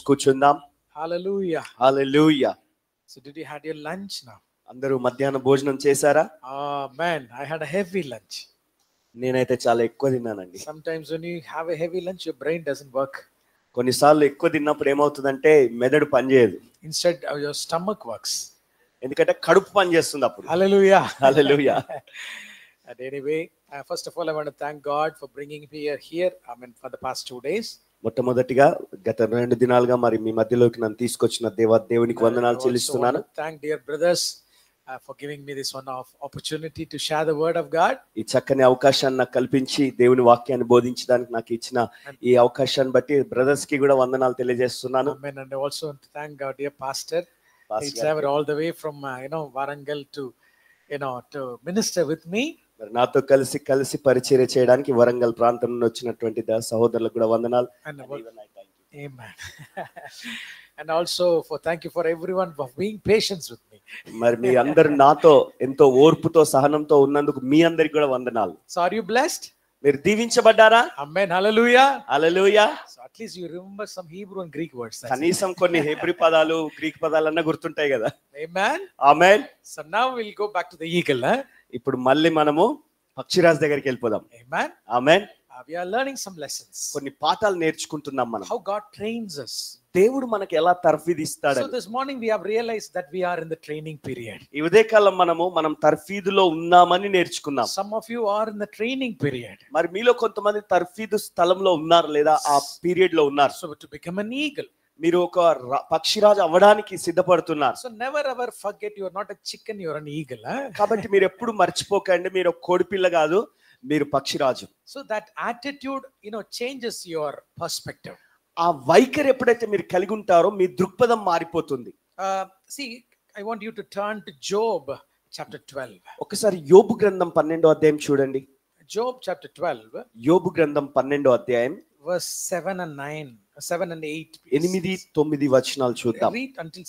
కూర్చుందాం. Hallelujah. Hallelujah. So did you had your lunch now? అందరూ మధ్యాహ్న భోజనం చేశారా? Man, I had a heavy lunch. నేనైతే చాలా ఎక్కువ తిన్నానండి. Sometimes when you have a heavy lunch, your brain doesn't work. కొన్నిసార్లు ఎక్కువ తిన్నప్పుడు ఏమవుతుందంటే మెదడు పనిచేయదు. Instead, your stomach works. ఎందుకంటే కడుపు పనిచేస్తుంది అప్పుడు. Hallelujah. Hallelujah. And anyway, first of all, I want to thank God for bringing me here. For the past 2 days. మొట్టమొదటిగా గత 2 దినాలుగా మరి మీ మధ్యలోకి నన్ను తీసుకొచ్చిన దేవునికి వందనాలు చెల్లిస్తున్నాను. Thank dear brothers for giving me this opportunity to share the word of God. ఈ చక్కని అవకాశాన్ని నాకు కల్పించి దేవుని వాక్యాన్ని బోధించడానికి నాకు ఇచ్చిన ఈ అవకాశాన్ని బట్టి బ్రదర్స్ కి కూడా వందనాలు తెలియజేస్తున్నాను. Amen. And also thank God dear pastor. He's ever all the way from Warangal to to minister with me. మరి నాతో కలిసి పరిచర్య చేయడానికి వరంగల్ ప్రాంతం నుండి వచ్చినటువంటి సహోదరులకు కూడా వందనాలు. Amen. And also thank you for everyone for being patient with me. మరి మీ అందరు నాతో ఎంతో ఓర్పుతో సహనంతో ఉన్నందుకు మీ అందరికి కూడా వందనాలు. So are you blessed? మీరు దీవించబడ్డారా? Amen. Hallelujah. Hallelujah. So at least you remember some Hebrew and Greek words. కనీసం కొన్ని హెబ్రీ పదాలు గ్రీక్ పదాలన్నా గుర్తుంటాయి కదా. Amen. Amen. So now we'll go back to the eagle. ఇప్పుడు మళ్ళీ మనము పక్షిరాజు దగ్గరికి వెళ్ళిపోదాం. Amen. Amen. We are learning some lessons. కొన్ని పాఠాలు నేర్చుకుంటున్నాం మనం. How God trains us. దేవుడు మనకి ఎలా తర్ఫీదిస్తాడు. So this morning we have realized that we are in the training period. ఈ ఉదయకాలం మనం తర్ఫీదులో ఉన్నామని నేర్చుకున్నాం. Some of you are in the training period. మరి మీలో కొంతమంది తర్ఫీదు స్థలంలో ఉన్నారు లేదా ఆ పీరియడ్ లో ఉన్నారు. So to become an eagle. మీరు ఒక పక్షిరాజు అవ్వడానికి సిద్ధపడుతున్నారు. So never ever forget you are not a chicken, you are an eagle. కాబట్టి మీరు ఎప్పుడు మర్చిపోకండి మీరు ఒక కోడిపిల్ల కాదు, మీరు పక్షిరాజు. So that attitude changes your perspective. ఆ వైఖరి ఎప్పుడైతే మీరు కలిగి ఉంటారో మీ దృక్పథం మారిపోతుంది. See, I want you to turn to Job chapter 12. ఒకసారి యోబు గ్రంథం 12వ అధ్యాయం చూడండి. Job chapter 12. యోబు గ్రంథం 12వ అధ్యాయం verse 7 and 8. 8-9 వచనాలు చూద్దాం. Read until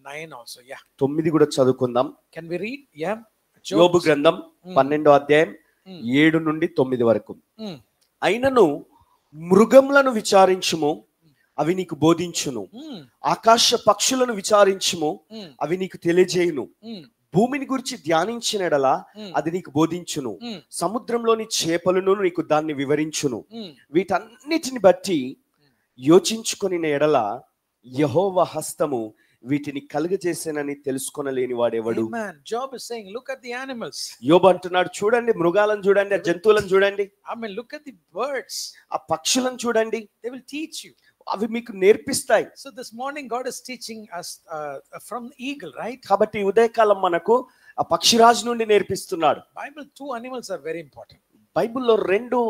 9 also. Yeah. 9 కూడా చదువుకుందాం. Can we read? Yeah. యోబు గ్రంథం 12వ అధ్యాయం 7-9 వరకు. అయినను మృగములను విచారించుము, అవి నీకు బోధించును. ఆకాశ పక్షులను విచారించుము, అవి నీకు తెలియజేయును. భూమిని గురించి ధ్యానించినడలా అది నీకు బోధించును. సముద్రంలోని చేపలను నీకు దాన్ని వివరించును. వీటన్నిటిని బట్టి యోచించుకొని ఎడల యెహోవా హస్తము వీటిని కలుగజేసేనని తెలుసుకొనలేని వాడెవడు. Job is saying, look at the animals. యోబు అంటున్నాడు, చూడండి మృగాలను చూడండి, ఆ జంతువులను చూడండి. Look at the birds. ఆ పక్షులను చూడండి. They will teach you. అవి మీకు నేర్పిస్తాయి. So this morning God is teaching us from the eagle, right? కాబట్టి ఉదయకాలం మనకు ఆ పక్షిరాజు నుండి నేర్పిస్తున్నాడు. Bible 2 animals are very important. బైబిల్లో 2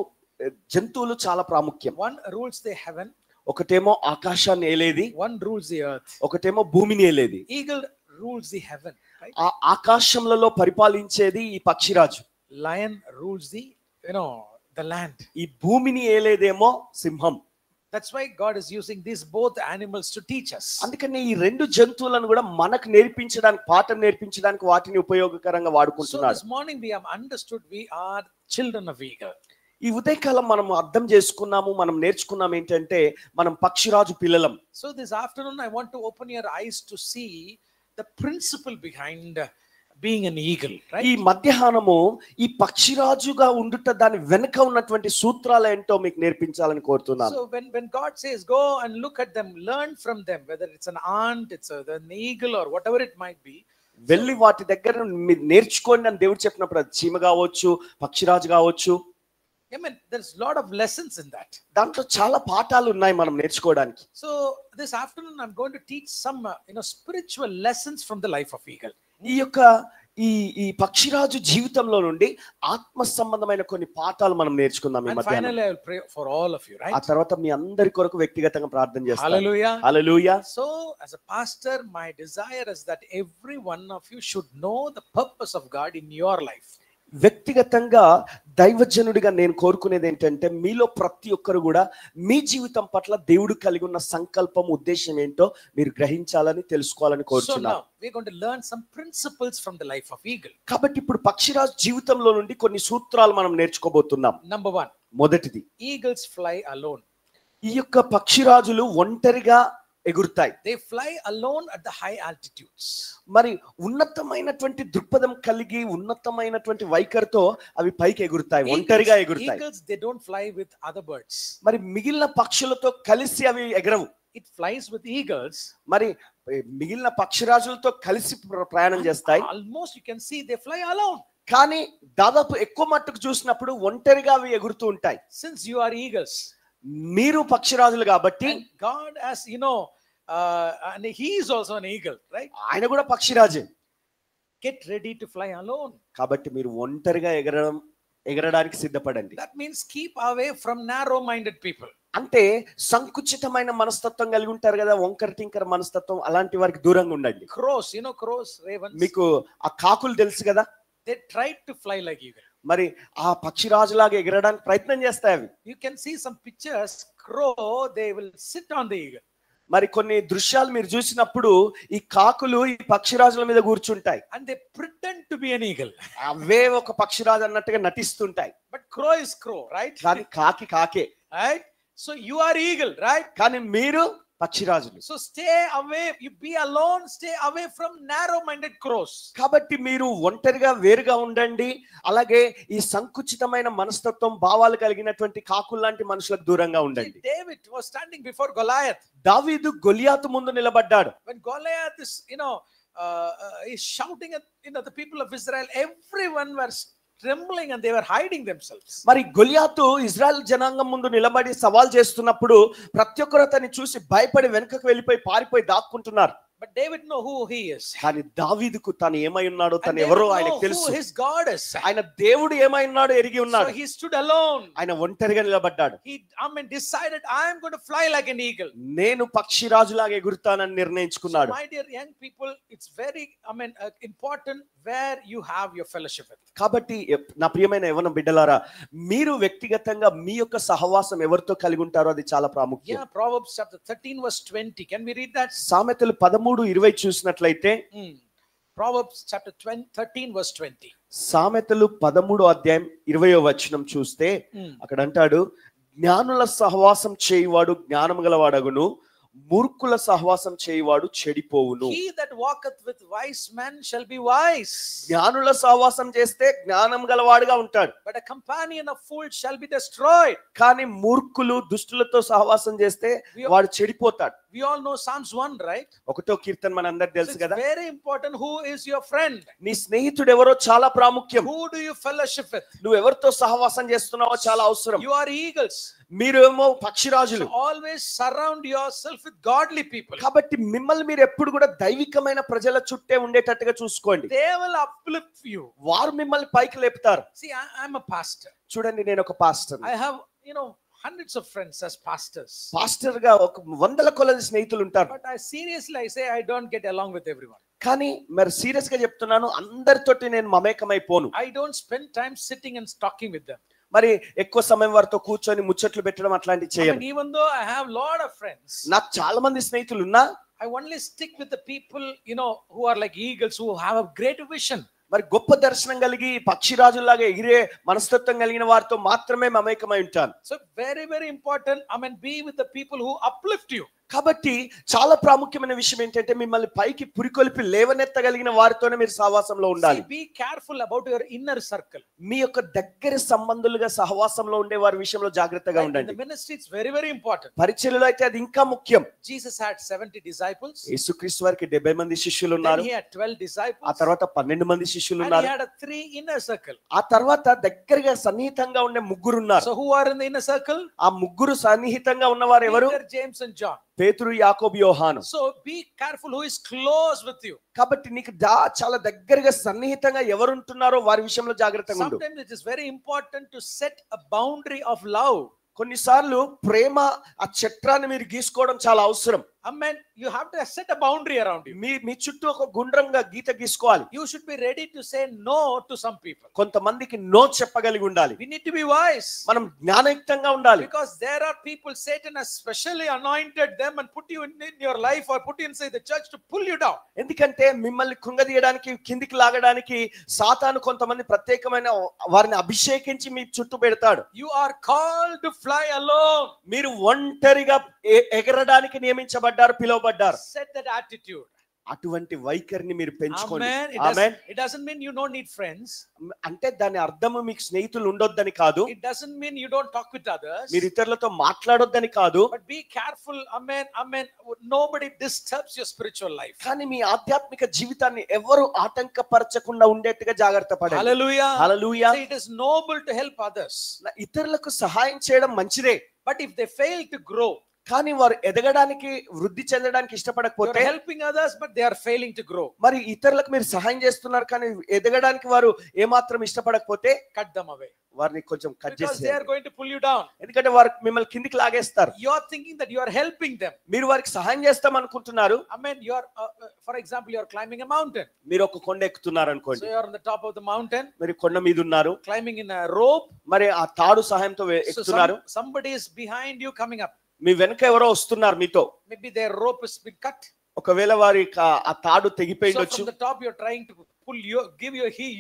జంతువులు చాలా ప్రాముఖ్యం. One rules the heaven. ఒకటేమో ఆకాశాన్ని ఏలేది, one rules the earth. ఒకటేమో భూమిని ఏలేది. Eagle rules the heaven, right? ఆ ఆకాశంలో పరిపాలించేది ఈ పక్షిరాజు. Lion rules the land. ఈ భూమిని ఏలేదేమో సింహం. That's why God is using these both animals to teach us. అందుకని ఈ 2 జంతువులను కూడా మనకు నేర్పించడానికి, పాఠం నేర్పించడానికి వాటిని ఉపయోగకరంగా వాడుకుంటున్నాడు. So this morning we have understood we are children of eagle. ఈ ఉదయకాలం మనం అర్థం చేసుకున్నాము, మనం నేర్చుకున్నాం ఏంటంటే మనం పక్షిరాజు పిల్లలం. So this afternoon I want to open your eyes to see the principle behind being an eagle, right? ఈ మధ్యాహ్నము ఈ పక్షిరాజుగా ఉండుట దాని వెనుక ఉన్నటువంటి సూత్రాలు ఏంటో మీకు నేర్పించాలని కోరుతున్నాను. So when God says go and look at them, learn from them, whether it's an ant, it's an eagle or whatever it might be, వెళ్ళి వాటి దగ్గర మీరు నేర్చుకోండి అని దేవుడు చెప్పినప్పుడు అది చీమ కావచ్చు, పక్షిరాజు కావచ్చు. there's a lot of lessons in that. దాంట్లో చాలా పాఠాలు ఉన్నాయి మనం నేర్చుకోవడానికి. So this afternoon I'm going to teach some spiritual lessons from the life of eagle. ఈ పక్షిరాజు జీవితంలో నుండి ఆత్మ సంబంధమైన కొన్ని పాఠాలు మనం నేర్చుకుందాం ఈ మధ్యాహ్నం. Finally I will pray for all of you, right? ఆ తర్వాత మీ అందరి కొరకు వ్యక్తిగతంగా ప్రార్థన చేస్తాను. Hallelujah. Hallelujah. So as a pastor my desire is that every one of you should know the purpose of God in your life. వ్యక్తిగతంగా దైవజనుడిగా నేను కోరుకునేది ఏంటంటే మీలో ప్రతి ఒక్కరు కూడా మీ జీవితం పట్ల దేవుడు కలిగి ఉన్న సంకల్పం, ఉద్దేశం ఏంటో మీరు గ్రహించాలని, తెలుసుకోవాలని కోరుచున్నాను. So now we're going to learn some principles from the life of eagle. కాబట్టి ఇప్పుడు పక్షిరాజు జీవితంలో నుండి కొన్ని సూత్రాలు మనం నేర్చుకోబోతున్నాం. Number 1. మొదటిది, eagles fly alone. ఈ యొక్క పక్షిరాజులు ఒంటరిగా ఎగురుతాయి. They fly alone at the high altitudes. మరి ఉన్నతమైనటువంటి దృక్పథం కలిగి ఉన్నతమైనటువంటి వైఖరితో అవి పైకి ఎగురుతాయి, ఒంటరిగా ఎగురుతాయి. Eagles, they don't fly with other birds. మరి మిగిలిన పక్షులతో కలిసి అవి ఎగరవు. It flies with eagles. మరి మిగిలిన పక్షిరాజులతో కలిసి ప్రయాణం చేస్తాయి. Almost you can see they fly alone. కానీ దాదాపు ఎక్కువ మట్టుకు చూసినప్పుడు ఒంటరిగా అవి ఎగురుతూ ఉంటాయి. Since you are eagles, మీరు పక్షిరాజులు కాబట్టి, God has, and he is also an eagle, right? ఆయన కూడా పక్షిరాజే. Get ready to fly alone. కాబట్టి మీరు ఒంటరిగా ఎగరడానికి సిద్ధపడండి. That means keep away from narrow-minded people. అంటే సంకుచితమైన మనస్తత్వం కలిగి ఉంటారు కదా, వంకర టింకర మనస్తత్వం, అలాంటి వారికి దూరంగా ఉండండి. Crows, crows, ravens. మీకు ఆ కాకులు తెలుసు కదా, they tried to fly like eagle. మరి ఆ పక్షిరాజులాగా ఎగరడానికి ప్రయత్నం చేస్తాయి అవి. You can see some pictures, crow, they will sit on the eagle. మరి కొన్ని దృశ్యాలు మీరు చూసినప్పుడు ఈ కాకులు ఈ పక్షిరాజుల మీద కూర్చుంటాయి. And they pretend to be an eagle. అవే ఒక పక్షిరాజు అన్నట్టుగా నటిస్తుంటాయి. But crow is crow, right? కానీ కాకి కాకే. Right? So you are eagle, right? కానీ మీరు పక్షిరాజులు. So stay away, you be alone, stay away from narrow-minded crows. కాబట్టి మీరు ఒంటరిగా వేరుగా ఉండండి. అలాగే ఈ సంకుచితమైన మనస్తత్వం భావాలు కలిగినటువంటి కాకులు లాంటి మనుషులకు దూరంగా ఉండండి. David was standing before Goliath. దావీదు గొలియాతు ముందు నిలబడ్డాడు. When Goliath is, is shouting at the people of Israel, everyone was trembling and they were hiding themselves. మరి గొలియాతు ఇజ్రాయెల్ జనాంగం ముందు నిలబడి సవాల్ చేస్తున్నప్పుడు ప్రతి ఒక్కరు అతన్ని చూసి భయపడి వెనుకకు వెళ్ళిపోయి పారిపోయి దాక్కుంటున్నారు. But David know who he is. కానీ దావీదుకు తను ఏమై ఉన్నాడో, తను ఎవరో ఆయనకు తెలుసు. His God is. ఆయన దేవుడు ఏమై ఉన్నాడో ఎరిగి ఉన్నాడు. So he stood alone. ఆయన ఒంటరిగా నిలబడ్డాడు. He decided, I am going to fly like an eagle. నేను పక్షిరాజులాగా ఎగురుతానని నిర్ణయించుకున్నాడు. So my dear young people, it's very important where you have your fellowship with. కాబట్టి నా ప్రియమైన యవ్వన బిడ్డలారా, మీరు వ్యక్తిగతంగా మీ యొక్క సహవాసం ఎవరితో కలిగి ఉంటారో అది చాలా ప్రాముఖ్యం. Yeah, Proverbs chapter 13 verse 20. Can we read that? సామెతలు 13:20 చూసినట్లయితే, Proverbs chapter 13 verse 20. సామెతలు 13:20 చూస్తే అక్కడ అంటాడు, జ్ఞానుల సహవాసం చేయువాడు జ్ఞానము గలవాడగును, మూర్ఖుల సహవాసం చేయువాడు చెడిపోవును. He that walketh with wise men shall be wise. జ్ఞానుల సహవాసం చేస్తే జ్ఞానం గలవాడుగా ఉంటాడు. But a companion of fools shall be destroyed. కానీ మూర్ఖులు దుష్టులతో సహవాసం చేస్తే వాడు చెడిపోతాడు. We all know Psalms 1, right? ఒకటో కీర్తన మనందరికీ తెలుసు కదా. It's very important who is your friend. నీ స్నేహితుడు ఎవరో చాలా ప్రాముఖ్యం. Who do you fellowship with? నువ్వు ఎవరితో సహవాసం చేస్తున్నావో చాలా అవసరం. You are eagles. మీరేమో పక్షిరాజులు. So always surround yourself with godly people. కాబట్టి మిమ్మల్ని మీరు ఎప్పుడు కూడా దైవికమైన ప్రజల చుట్టే ఉండేటట్టుగా చూసుకోండి. They will uplift you. వారు మిమ్మల్ని పైకి లేపుతారు. See, I'm a pastor. చూడండి, నేను ఒక pastor. I have, hundreds of friends as pastors. Pastor గా ఒక వందల కొలది స్నేహితులు ఉంటారు. But I say I don't get along with everyone. కానీ మరి సీరియస్ గా చెప్తున్నాను, అందరితోటి నేను మమేకమైపోను. I don't spend time sitting and talking with them. మరి ఎక్కువ సమయం వారితో కూర్చొని ముచ్చట్లు పెట్టడం అట్లాంటివి చేయను. Even though I have lot of friends, నాకు చాలా మంది స్నేహితులు ఉన్నా, I only stick with the people, who are like eagles, who have a great vision. మరి గొప్ప దర్శనం కలిగి పక్షిరాజులాగా ఎగిరే మనస్తత్వం కలిగిన వారితో మాత్రమే మమేకమై ఉంటాను. So very, very important, be with the people who uplift you. కాబట్టి చాలా ప్రాముఖ్యమైన విషయం ఏంటంటే, మిమ్మల్ని పైకి పురికొల్పి లేవనెత్తగలిగిన వారితోనే మీరు సహవాసంలో ఉండాలి. Be careful about your inner circle. మీ యొక్క దగ్గర సంబంధులుగా సహవాసంలో ఉండే వారి విషయంలో జాగ్రత్తగా ఉండండి. In the ministry it's very, very important. పరిచర్యలో అయితే అది ఇంకా ముఖ్యం. Jesus had 70 disciples. యేసుక్రీస్తు వారికి 70 మంది శిష్యులు ఉన్నారు. Then he had 12 disciples. ఆ తర్వాత 12 మంది శిష్యులు ఉన్నారు. And he had a 3 inner circle. ఆ తర్వాత దగ్గరగా సన్నిహితంగా ఉండే ముగ్గురు ఉన్నారు. So who are in the inner circle? ఆ ముగ్గురు సన్నిహితంగా ఉన్నవారు ఎవరు? Peter, James and John. పేతురు, యాకోబు, యోహాను. So be careful who is close with you. కాబట్టి నీకు చాలా దగ్గరగా సన్నిహితంగా ఎవరు ఉంటున్నారో వారి విషయంలో జాగ్రత్తగా ఉండు. Sometimes it is very important to set a boundary of love. కొన్నిసార్లు ప్రేమ ఆ చట్రాన్ని మీరు గీసుకోవడం చాలా అవసరం. You have to set a boundary around you. మీ చుట్టూ ఒక గుండ్రంగా గీత గీసుకోవాలి. You should be ready to say no to some people. కొంతమందికి నో చెప్పగలిగి ఉండాలి. We need to be wise. మనం జ్ఞానయుక్తంగా ఉండాలి. Because there are people, Satan has specially anointed them and put you in your life or put you inside the church to pull you down. ఎందుకంటే మిమ్మల్ని కృంగదీయడానికి, కిందికి లాగడానికి సాతాను కొంతమంది ప్రత్యేకమైన వారిని అభిషేకించి మీ చుట్టూ పెడతాడు. You are called to fly alone. మీరు ఒంటరిగా ఎగరడానికి నియమించబడ్డారు. పిలువబడ్డారు. Set that attitude. అటువంటి వైఖరిని మీరు పెంచుకోండి. Amen. Amen. It doesn't mean you don't need friends. అంటే దాని అర్థము మీకు స్నేహితులు ఉండొద్దని కాదు. It doesn't mean you don't talk with others. మీరు ఇతరులతో మాట్లాడొద్దని కాదు. But be careful. Amen. Amen. Nobody disturbs your spiritual life. కానీ మీ ఆధ్యాత్మిక జీవితాన్ని ఎవరు ఆటంకపరచకుండా ఉండేట్టుగా జాగ్రత్త పడండి. Hallelujah. Hallelujah. It is noble to help others. ఇతరులకు సహాయం చేయడం మంచిదే. But if they fail to grow, కానీ వారు ఎదగడానికి వృద్ధి చెందడానికి you ఇష్టపడకపోతే, are helping others but they are failing to grow. మరి ఇతరులకు మీరు సహాయం చేస్తున్నారు కానీ ఎదగడానికి వారు ఏమాత్రం ఇష్టపడకపోతే Cut them away. వారిని కొంచెం కట్ Because they are చేసేయండి. going to pull you down. ఎందుకంటే వారు మిమ్మల్ని కిందికి లాగేస్తారు. You are thinking that you are helping them. మీరు వారికి సహాయం చేస్తాం అనుకుంటున్నారు. Amen. You are, for example, you are climbing a mountain. మీరు ఒక కొండ ఎక్కుతున్నారు So అనుకోండి. you are on the top of the mountain, మీరు కొండ మీద ఉన్నారు. climbing in a rope. మరి ఆ తాడు సహాయంతో So ఎక్కుతున్నారు. somebody is behind you coming up. మీ వెనక ఎవరో వస్తున్నారు మీతో. Maybe their rope has been cut. ఒకవేళ వారి ఆ తాడు So తెగిపోయిండొచ్చు. from the top you are trying to pull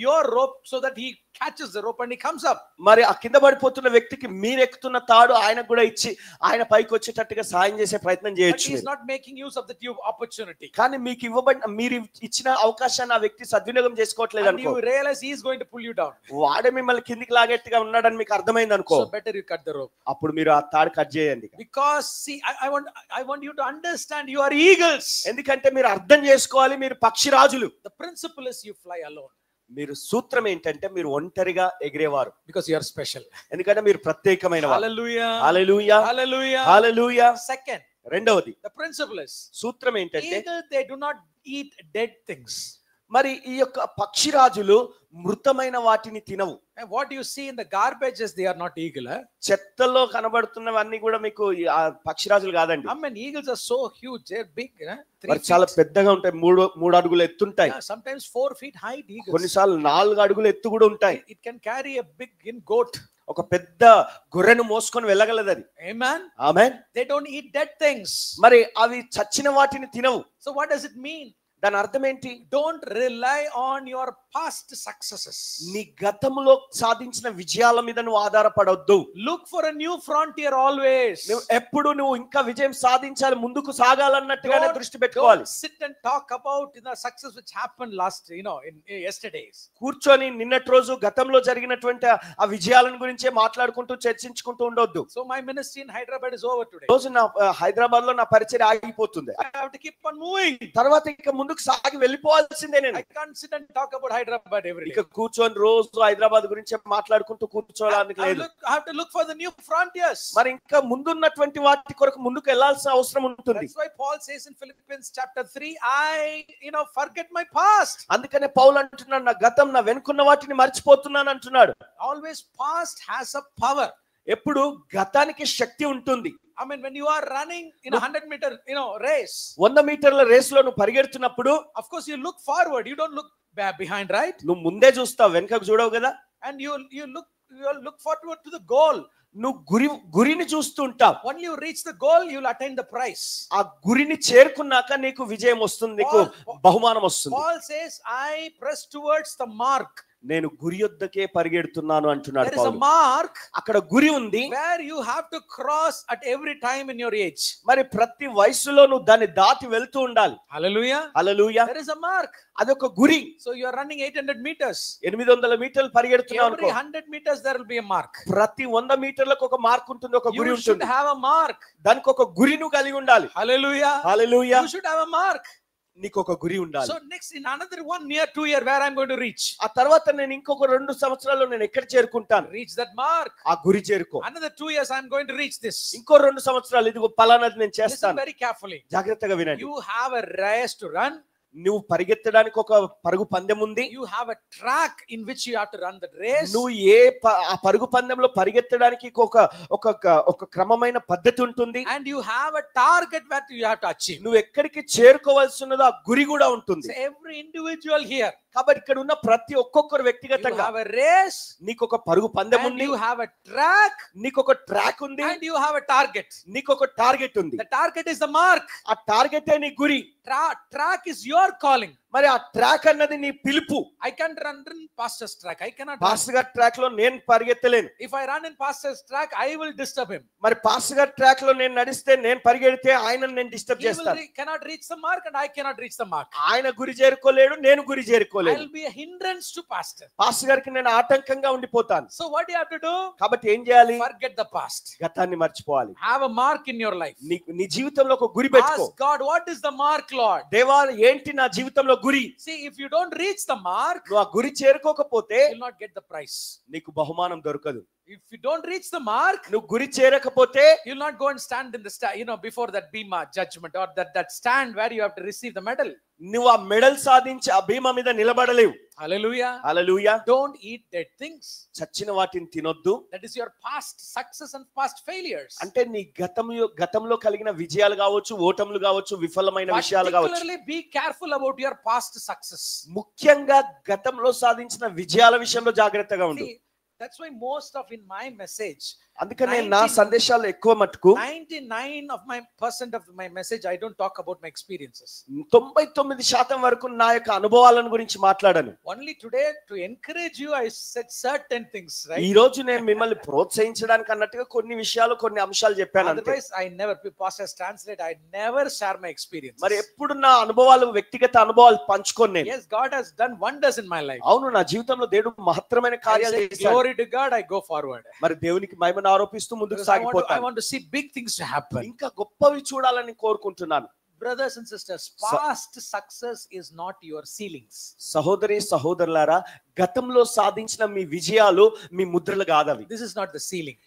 your rope so that he catches the rope and he comes up. మరి ఆ కింద పడిపోతున్న వ్యక్తికి మీరు ఎక్కుతున్న తాడు ఆయనకు కూడా ఇచ్చి ఆయన పైకి వచ్చేటట్టుగా సాయం చేసే ప్రయత్నం But చేయొచ్చు. he is not making use of the opportunity. కానీ మీకు ఇవ్వబడిన మీరు ఇచ్చిన అవకాశాన్ని ఆ వ్యక్తి సద్వినియోగం చేసుకోవట్లేదు And అనుకో. you realize he is going to pull you down. వాడే మిమ్మల్ని కిందికి లాగేట్టుగా ఉన్నాడని మీకు అర్థమైంది అనుకో. So better you cut the rope. అప్పుడు మీరు ఆ తాడు కట్ చేయండి. Because see, I want you to understand you are eagles. ఎందుకంటే మీరు అర్థం చేసుకోవాలి, మీరు పక్షిరాజులు. The principle is you fly alone. మీరు సూత్రం ఏంటంటే మీరు ఒంటరిగా ఎగిరేవారు. Because you are special. ఎందుకంటే మీరు ప్రత్యేకమైన వారు. Hallelujah. హల్లెలూయా. Hallelujah. హల్లెలూయా. Second, రెండవది the principle is సూత్రం ఏంటంటే eagles, they do not eat dead things. మరి ఈ యొక్క పక్షిరాజులు మృతమైన వాటిని తినవు. And what you see in the garbages, they are not eagle. చెత్తల్లో కనబడుతున్నవన్నీ కూడా మీకు ఆ పక్షిరాజులు కాదండి. I mean, eagles are so huge, they're big. 3 మరి చాలా feet. పెద్దగా ఉంటాయి. మూడు అడుగులు ఎత్తుంటాయి. Yeah, sometimes 4 feet height eagles. కొన్నిసార్లు 4 అడుగులు ఎత్తు కూడా ఉంటాయి. It can carry a big goat. ఒక పెద్ద గొర్రెను మోసుకొని వెళ్ళగలదు అది. Amen. Amen. They don't eat dead things. మరి అవి చచ్చిన వాటిని తినవు. So what does it mean? దాని అర్థం ఏంటి? Don't rely on your past successes. నీ గతంలో సాధించిన విజయాల మీద నువ్వు ఆధారపడొద్దు. Look for a new frontier always. నువ్వు ఎప్పుడు నువ్వు ఇంకా విజయం సాధించాలి, ముందుకు సాగాలన్నట్టుగానే దృష్టి పెట్టుకోవాలి. Don't sit and talk about the success which happened in yesterday's. కూర్చొని నిన్నటి రోజు గతంలో జరిగినటువంటి ఆ విజయాలను గురించే మాట్లాడుకుంటూ చర్చించుకుంటూ ఉండొద్దు. So my ministry in Hyderabad is over today. రోజు నా హైదరాబాద్ లో నా పరిచయం ఆగిపోతుంది. I have to keep on moving. తర్వాత ఇంకా ముందుకు సాగి వెళ్ళిపోవాల్సిందే నేను. I can't sit and talk about Hyderabad every day. ఇక కూర్చొని రోజు హైదరాబాద్ గురించి మాట్లాడుకుంటూ కూర్చోడానికి లేదు. I have to look for the new frontiers. మరి ఇంకా ముందున్నటువంటి వాటి కొరకు ముందుకు వెళ్ళాల్సిన అవసరం ఉంటుంది. That's why Paul says in Philippians chapter 3, I forget my past. అందుకనే పౌలు అంటున్నాడు, నా గతం, నా వెనుకున్న వాటిని మర్చిపోతున్నాను అంటున్నాడు. Always past has a power. ఎప్పుడు గతానికి శక్తి ఉంటుంది. I mean, when you are running in a 100-meter, race, 100 మీటర్ల రేస్ లో నువ్వు పరిగెడుతున్నప్పుడు of course you look forward, you don't look behind, right? నువ్వు ముందే చూస్తావు, వెనకకు చూడవు కదా. And you look forward to the goal. నువ్వు గురిని చూస్తూ ఉంటావు. When you reach the goal, you'll attain the prize. ఆ గురిని చేరుకున్నాక నీకు విజయం వస్తుంది, నీకు బహుమానం వస్తుంది. Paul says, I press towards the mark. నేను గురి యొద్దకే పరిగెడుతున్నాను అంటున్నాడు There is a Paul. mark అక్కడ గురి ఉంది, where you have to cross at every time in your age. మరి ప్రతి వయసులో నువ్వు దాన్ని దాటి వెళ్తూ ఉండాలి. Hallelujah. Hallelujah. There is a mark. అదొక గురి. So you are running 800 meters. 800 మీటర్లు పరిగెడుతున్నావు Every అనుకో. 100 meters there will be a mark. ప్రతి 100 మీటర్లకు ఒక మార్క్ ఉంటుంది, ఒక గురి You should ఉంటుంది. have a mark. దానికి ఒక గురి నువ్వు కలిగి ఉండాలి. Hallelujah. Hallelujah. You should have a mark. నీకు ఒక గురి ఉండాలి. So next, in another 1 year, 2 year, where I'm going to reach? ఆ తర్వాత నేను ఇంకొక 2 సంవత్సరాల్లో నేను ఎక్కడ చేరుకుంటాను? Reach that mark. ఆ గురి చేరుకో. Another 2 years, I'm going to reach this. ఇంకో 2 సంవత్సరాలు ఇదిగో పలానాది నేను Listen చేస్తాను. very carefully. జాగ్రత్తగా వినండి. You have a race to run. నువ్వు పరిగెత్తడానికి ఒక పరుగు పందెం ఉంది. You have a track in which you have to run that race. నువ్వు ఆ పరుగు పందెంలో పరిగెత్తడానికి ఒక క్రమమైన పద్ధతి ఉంటుంది. And you have a target that you have to achieve. నువ్వు ఎక్కడికి చేరుకోవాల్సి ఉన్నదో ఆ గురి కూడా ఉంటుంది. So every individual here, కాబట్టి ఇక్కడ ఉన్న ప్రతి ఒక్కొక్కరు you వ్యక్తిగతంగా have a race, నీకు ఒక పరుగు పందెం and ఉంది, you have a track, నీకు ఒక ట్రాక్ ఉంది, and you have a target. నీకు ఒక టార్గెట్ ఉంది. The target is the mark. ఆ టార్గెటే నీ గురి. Track is your calling. మరి ఆ ట్రాక్ అన్నది నీ పిలుపు. I can't run pastor's track. I cannot run. Pastor గారి ట్రాక్ లో నేను పరిగెత్తలేను. If I run in pastor's track, I will disturb him. మరి పాస్టర్ గారి ట్రాక్ లో నేను నడిస్తే, నేను పరిగెడితే ఆయనను నేను డిస్టర్బ్ He చేస్తాను. cannot reach the mark and I cannot reach the mark. ఆయన గురి చేరుకోలేడు, నేను గురి I చేరుకోలేను. will be a hindrance to pastor. Pastor గారికి నేను ఆటంకంగా ఉండిపోతాను. So what do you have to do? కాబట్టి ఏం చేయాలి? Forget the past. గతాన్ని మర్చిపోవాలి. Have a mark in your life. నీ జీవితంలో ఒక గురి పెట్టుకో. Ask God, what is the mark, Lord? దేవా, ఏంటి నా జీవితంలో గురి? See, if you don't reach the mark, నువ్వు ఆ గురి చేరుకోకపోతే you will not get the prize. నీకు బహుమానం దొరకదు. If you don't reach the mark, నువ్వు గురి చేరకపోతే you will not go and stand in the before that bema judgment, or that stand where you have to receive the medal. నువ్వు ఆ medal సాధించి ఆ భీమా మీద నిలబడలేవు. Hallelujah. Hallelujah. Don't eat dead things. చచ్చిన వాటిని తినొద్దు. That is your past success and past failures. అంటే నీ గతంలో కలిగిన విజయాలు కావచ్చు, ఓటములు కావచ్చు, విఫలమైన విషయాలు కావచ్చు. Particularly be careful about your past success. ముఖ్యంగా గతంలో సాధించిన విజయాల విషయంలో జాగ్రత్తగా ఉండు. That's why most of in my message, అందుకనే నా సందేశాల్లో ఎక్కువ మట్టుకు 99% of my message I don't talk about my experiences. 99% వరకు నా యొక్క అనుభవాలను గురించి మాట్లాడను. Only today to encourage you I said certain things, right? ఈ రోజు నేను మిమ్మల్ని ప్రోత్సహించడానికి అన్నట్టుగా కొన్ని విషయాలు, కొన్ని అంశాలు చెప్పాను అంతే. Otherwise I never, pastors translate, I never share my experiences. మరి ఎప్పుడు నా అనుభవాలు, వ్యక్తిగత అనుభవాలు పంచుకోను నేను. Yes, God has done wonders in my life. అవును, నా జీవితంలో దేవుడు మహత్తరమైన కార్యాలు చేశాడు. Glory to God, I go forward. మరి దేవునికి మహిమను ఆరోపిస్తూ ముందుకు సాగిపోతాను. I want to see big things to happen. ఇంకా గొప్పవి చూడాలని కోరుకుంటున్నాను. Brothers and sisters, past success is not your ceilings. సహోదరి సహోదరులారా, గతంలో సాధించిన మీ విజయాలు మీ ముద్రలు కాదవి. This is not the ceiling.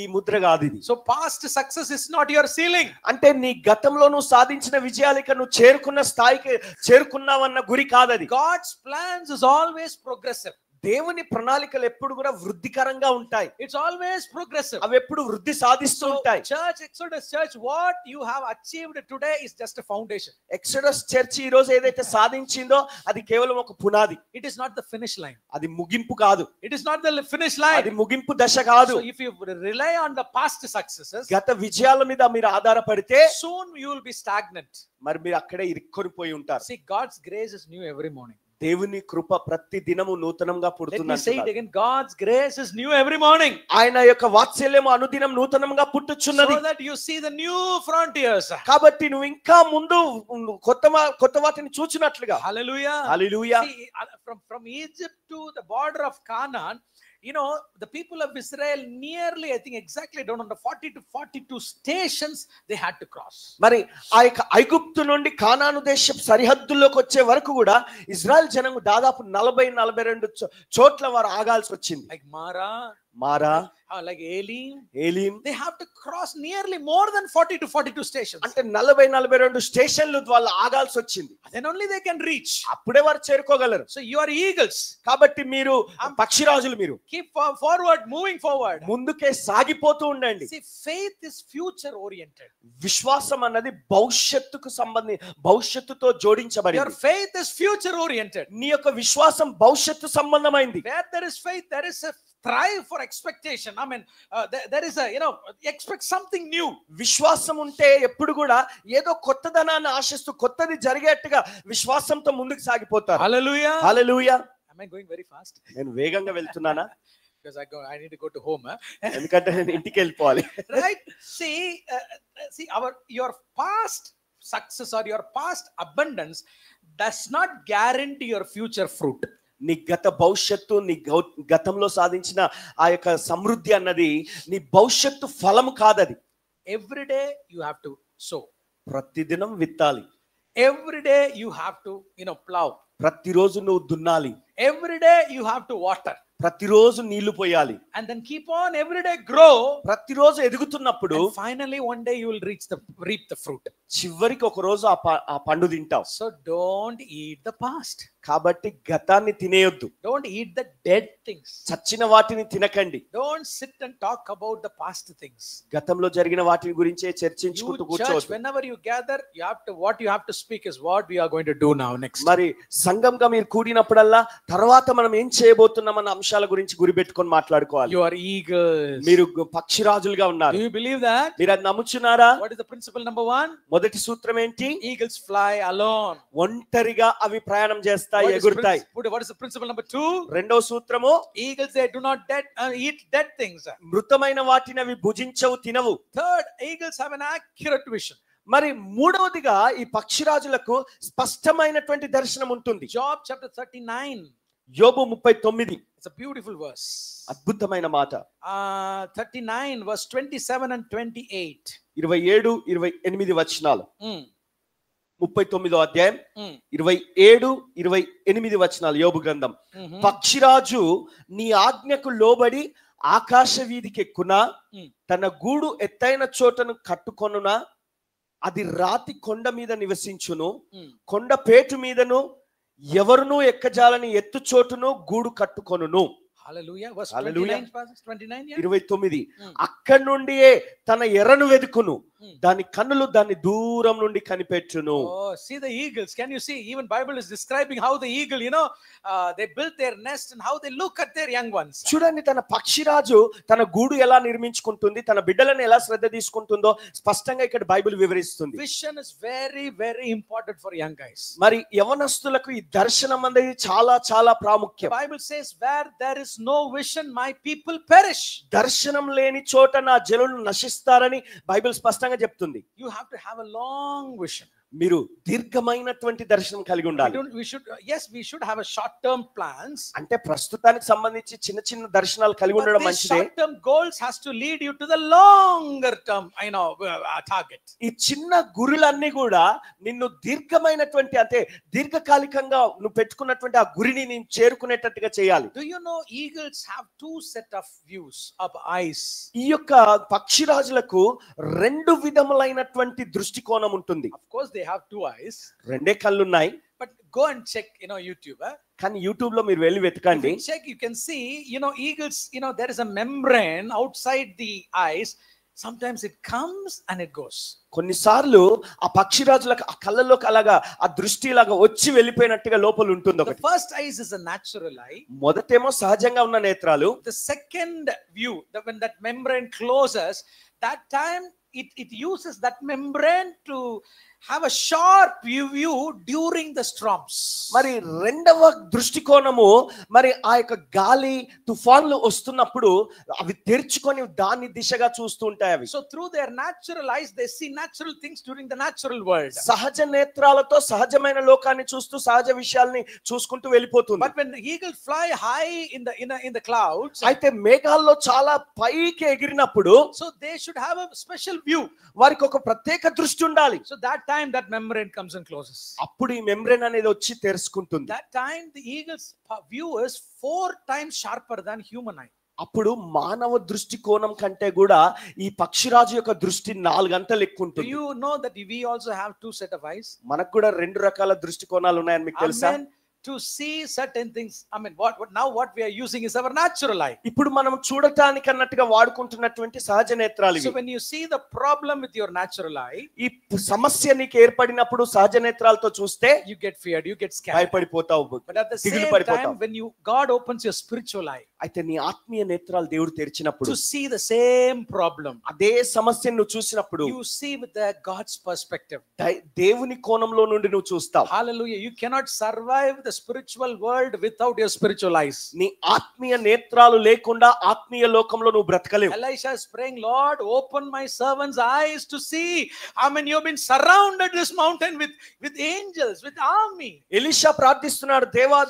ఈ ముద్ర కాదు ఇది. So past success is not your ceiling. అంటే నీ గతంలో నువ్వు సాధించిన విజయాలు ఇక నువ్వు చేరుకున్న స్థాయికి చేరుకున్నావన్న గురి కాదది. God's plans is always progressive. దేవుని ప్రణాళికలు ఎప్పుడు కూడా వృద్ధికరంగా ఉంటాయి. It's always progressive. అవి ఎప్పుడు వృద్ధి సాధిస్తూ ఉంటాయి. Church, Exodus Church, what you have achieved today is just a foundation. Exodus church ఈ రోజు ఏదైతే సాధించిందో అది కేవలం ఒక పునాది. It is not the finish line. అది ముగింపు కాదు. It is not the finish line. అది ముగింపు దశ కాదు. So if you rely on the past successes, గత విజయాల మీద మీరు ఆధారపడితే soon you will be stagnant. మరి మీరు అక్కడే ఇరుక్కొనిపోయి ఉంటారు. See, God's grace is new every morning. దేవుని కృప ప్రతి దినము నూతనంగా పుడుతుంది. Let me say it again, God's grace is new every morning. ఆయన యొక్క వాత్సల్యము అనుదినం నూతనంగా పుట్టుచున్నది. So that you see the new frontiers. కాబట్టి నువ్వు ఇంకా ముందు కొత్త వాటిని చూచినట్లుగా. Hallelujah. Hallelujah. See, from Egypt to the border of Canaan, you know, the people of Israel nearly, I think exactly, don't know, 40 to 42 stations they had to cross. మరి ఆ యొక్క ఐగుప్తు నుండి కానాను దేశపు సరిహద్దుల్లోకి వచ్చే వరకు కూడా ఇజ్రాయెల్ జనం దాదాపు 40-42 చోట్ల వారు ఆగాల్సి వచ్చింది. Like Mara, like Elim, they have to cross nearly more than 40 to 42 stations. అంటే 40-42 స్టేషన్లు వాళ్ళు ఆగాల్సి వచ్చింది. Then only they can reach. అప్పుడే వారు చేరుకోగలరు. So you are eagles. కాబట్టి మీరు పక్షిరాజులు. మీరు keep forward, moving forward. ముందుకే సాగిపోతూ ఉండండి. See, faith is future oriented. విశ్వాసం అన్నది భవిష్యత్తుతో జోడించబడింది. Your faith is future oriented. నీ యొక్క విశ్వాసం భవిష్యత్తు సంబంధమైంది. Where there is faith, there is a thrive for expectation. I mean, there is a, expect something new. విశ్వాసం ఉంటే ఎప్పుడు కూడా ఏదో కొత్తదనాన్ని ఆశిస్తూ కొత్తది జరిగేట్టుగా విశ్వాసంతో ముందుకు సాగిపోతారు. Hallelujah. Hallelujah. Am I going very fast? నేను వేగంగా వెళ్తున్నానా? Because I need to go to home. ఎందుకంటే నేను ఇంటికి వెళ్ళిపోవాలి. Right? See, your past success or your past abundance does not guarantee your future fruit. నీ గత భవిష్యత్తు, నీ గతంలో సాధించిన ఆ యొక్క సమృద్ధి అన్నది నీ భవిష్యత్తు ఫలము కాదది. Every day you have to sow. ప్రతిదినం విత్తాలి. Every day you have to, plow. ప్రతిరోజు నువ్వు దున్నాలి. Every day you have to water. ప్రతిరోజు నీళ్లు పోయాలి. And then keep on every day grow. ప్రతిరోజు ఎదుగుతున్నప్పుడు finally one day you will reap the fruit. చివరికి ఒక రోజు ఆ పండు తింటావు. So don't eat the past. కాబట్టి గతాన్ని తినేయొద్దు. Don't eat the dead things. చచ్చిన వాటిని తినకండి. Don't sit and talk about the past things. గతంలో జరిగిన వాటి గురించే చర్చించుకుంటూ కూర్చోవద్దు. Whenever you gather, what you have to speak is what we are going to do now next. మరి సంఘంగా మీరు కూడినప్పుడల్లా తర్వాత మనం ఏం చేయబోతున్నామన్న అంశాల గురించి గురిపెట్టుకొని మాట్లాడుకోవాలి. You are eagles. మీరు పక్షిరాజులుగా ఉన్నారు. Do you believe that? మీరు అది నమ్ముచున్నారా? What is the principle number 1? మొదటి సూత్రం ఏంటి? Eagles fly alone. ఒంటరిగా అవి ప్రయాణం చేస్తాయి, ఎగురుతాయి. What is the principle number 2? రెండో సూత్రము, Eagles, they do not eat dead things. మృతమైన వాటిని అవి భుజించవు, తినవు. Third, eagles have an accurate vision. మరి మూడవదిగా ఈ పక్షిరాజులకు స్పష్టమైనటువంటి దర్శనం ఉంటుంది. Job chapter 39. యోబు 39. It's a beautiful verse. అద్భుతమైన మాట. 39 verse 27 and 28. 27, 28 వచనాలు. 39వ అధ్యాయం 27, 28 వచనాలు యోబు గ్రంథం. పక్షిరాజు నీ ఆజ్ఞకు లోబడి ఆకాశ వీధికి ఎక్కునా, తన గూడు ఎత్తైన చోటను కట్టుకొనునా, అది రాతి కొండ మీద నివసించును, కొండ పేటు మీదను ఎవరునూ ఎక్కజాలని ఎత్తు చోటును గూడు కట్టుకొనును. Hallelujah. Verse 29, 29, yeah. 29. అక్కడి నుండియే తన ఎర్రను వెదుకును, దాని కన్నులు దాన్ని దూరం నుండి కనిపెట్టును. Oh, see the eagles. Can you see? Even Bible is describing how the eagle, they built their nest and how they look at their young ones. చూడండి, తన పక్షిరాజు తన గూడు ఎలా నిర్మించుకుంటుంది, తన బిడ్డలను ఎలా శ్రద్ధ తీసుకుంటుందో స్పష్టంగా ఇక్కడ బైబిల్ వివరిస్తుంది. Vision is very, very important for young guys. మరి యవనస్తులకు ఈ దర్శనం అనేది చాలా చాలా ప్రాముఖ్యం. The Bible says, where there is no vision, my people perish. దర్శనం లేని చోట నా జనులు నశిస్తారని బైబిల్ స్పష్టంగా చెప్తుంది. You have to have a long vision. మీరు దీర్ఘమైనటువంటి దర్శనం కలిగి ఉండాలి. We should have a short term plans. అంటే ప్రస్తుతానికి సంబంధించి చిన్న చిన్న దర్శనాలు కలిగి ఉండడం మంచిదే. Short term goals has to lead you to the longer term target. ఈ చిన్న గురులన్నీ కూడా నిన్ను దీర్ఘమైనటువంటి, అంటే దీర్ఘకాలికంగా నువ్వు పెట్టుకున్నటువంటి ఆ గురిని నేను చేరుకునేటట్టుగా చేయాలి. Do you know eagles have two set of views of eyes? ఈ యొక్క పక్షిరాజులకు రెండు విధములైనటువంటి దృష్టికోణం ఉంటుంది. Of course they have two eyes. రెండే కళ్ళు ఉన్నాయి. But go and check, YouTube. కానీ యూట్యూబ్ లో మీరు వెళ్ళి వెతకండి. Check, you can see, eagles, there is a membrane outside the eyes. Sometimes it comes and it goes. కొన్నిసార్లు ఆ పక్షిరాజులకు ఆ కళ్ళలోకి అలాగా ఆ దృష్టి లాగా వచ్చి వెళ్ళిపోయినట్టుగా లోపల ఉంటుంది. The first eyes is a natural eye. మొదటేమో సహజంగా ఉన్న నేత్రాలు. The second view, when that membrane closes, that time it uses that membrane to have a sharp view during the storms. మరి రెండవ దృష్టికోణము, మరి ఆ యొక్క గాలి తుఫాన్లు వస్తున్నప్పుడు అవి తెరుచుకొని దాని దిశగా చూస్తూ ఉంటాయి అవి. So through their natural eyes they see natural things during the natural world. సహజ నేత్రాలతో సహజమైన లోకాన్ని చూస్తూ సహజ విషయాల్ని చూసుకుంటూ వెళ్ళిపోతుంది. But when the eagle fly high in the clouds, అయితే మేఘాల్లో చాలా పైకి ఎగిరినప్పుడు, so they should have a special view. వారికి ఒక ప్రత్యేక దృష్టి ఉండాలి. So that time that membrane comes and closes. అప్పుడు ఈ మెంబ్రేన్ అనేది వచ్చి తెరుచుకుంటుంది. That time the eagle's view is 4 times sharper than human eye. అప్పుడు మానవ దృష్టికోణం కంటే కూడా ఈ పక్షిరాజు యొక్క దృష్టి 4 గంటలు ఎక్కువ ఉంటుంది. Do you know that we also have 2 set of eyes? మనకు కూడా 2 రకాల దృష్టికోణాలు ఉన్నాయని మీకు తెలుసా? To see certain things. What we are using is our natural eye. ఇప్పుడు మనం చూడటానికి అన్నట్టుగా వాడుకుంటున్నటువంటి సహజ నేత్రాలు ఇవి. So when you see the problem with your natural eye, ఈ సమస్య నీకు ఏర్పడినప్పుడు సహజ నేత్రాలతో చూస్తే you get feared, you get scared. భయపడిపోతావు. But at the same time, when God opens your spiritual eye, అయితే నీ ఆత్మీయ నేత్రాలు దేవుడు తెరిచినప్పుడు, to see the same problem, అదే సమస్యను నువ్వు చూసినప్పుడు, you see with the God's perspective. దేవుని కోణంలో నుండి నువ్వు చూస్తావు. Hallelujah. You cannot survive the spiritual world without your spiritual eyes. నీ ఆత్మీయ నేత్రాలు లేకుండా ఆత్మీయ లోకంలో నువ్వు బ్రతకలేవు. Elisha is praying, Lord, open my servant's eyes to see. You've been surrounded this mountain with angels, with army. Elisha ప్రార్థిస్తున్నాడు, దేవా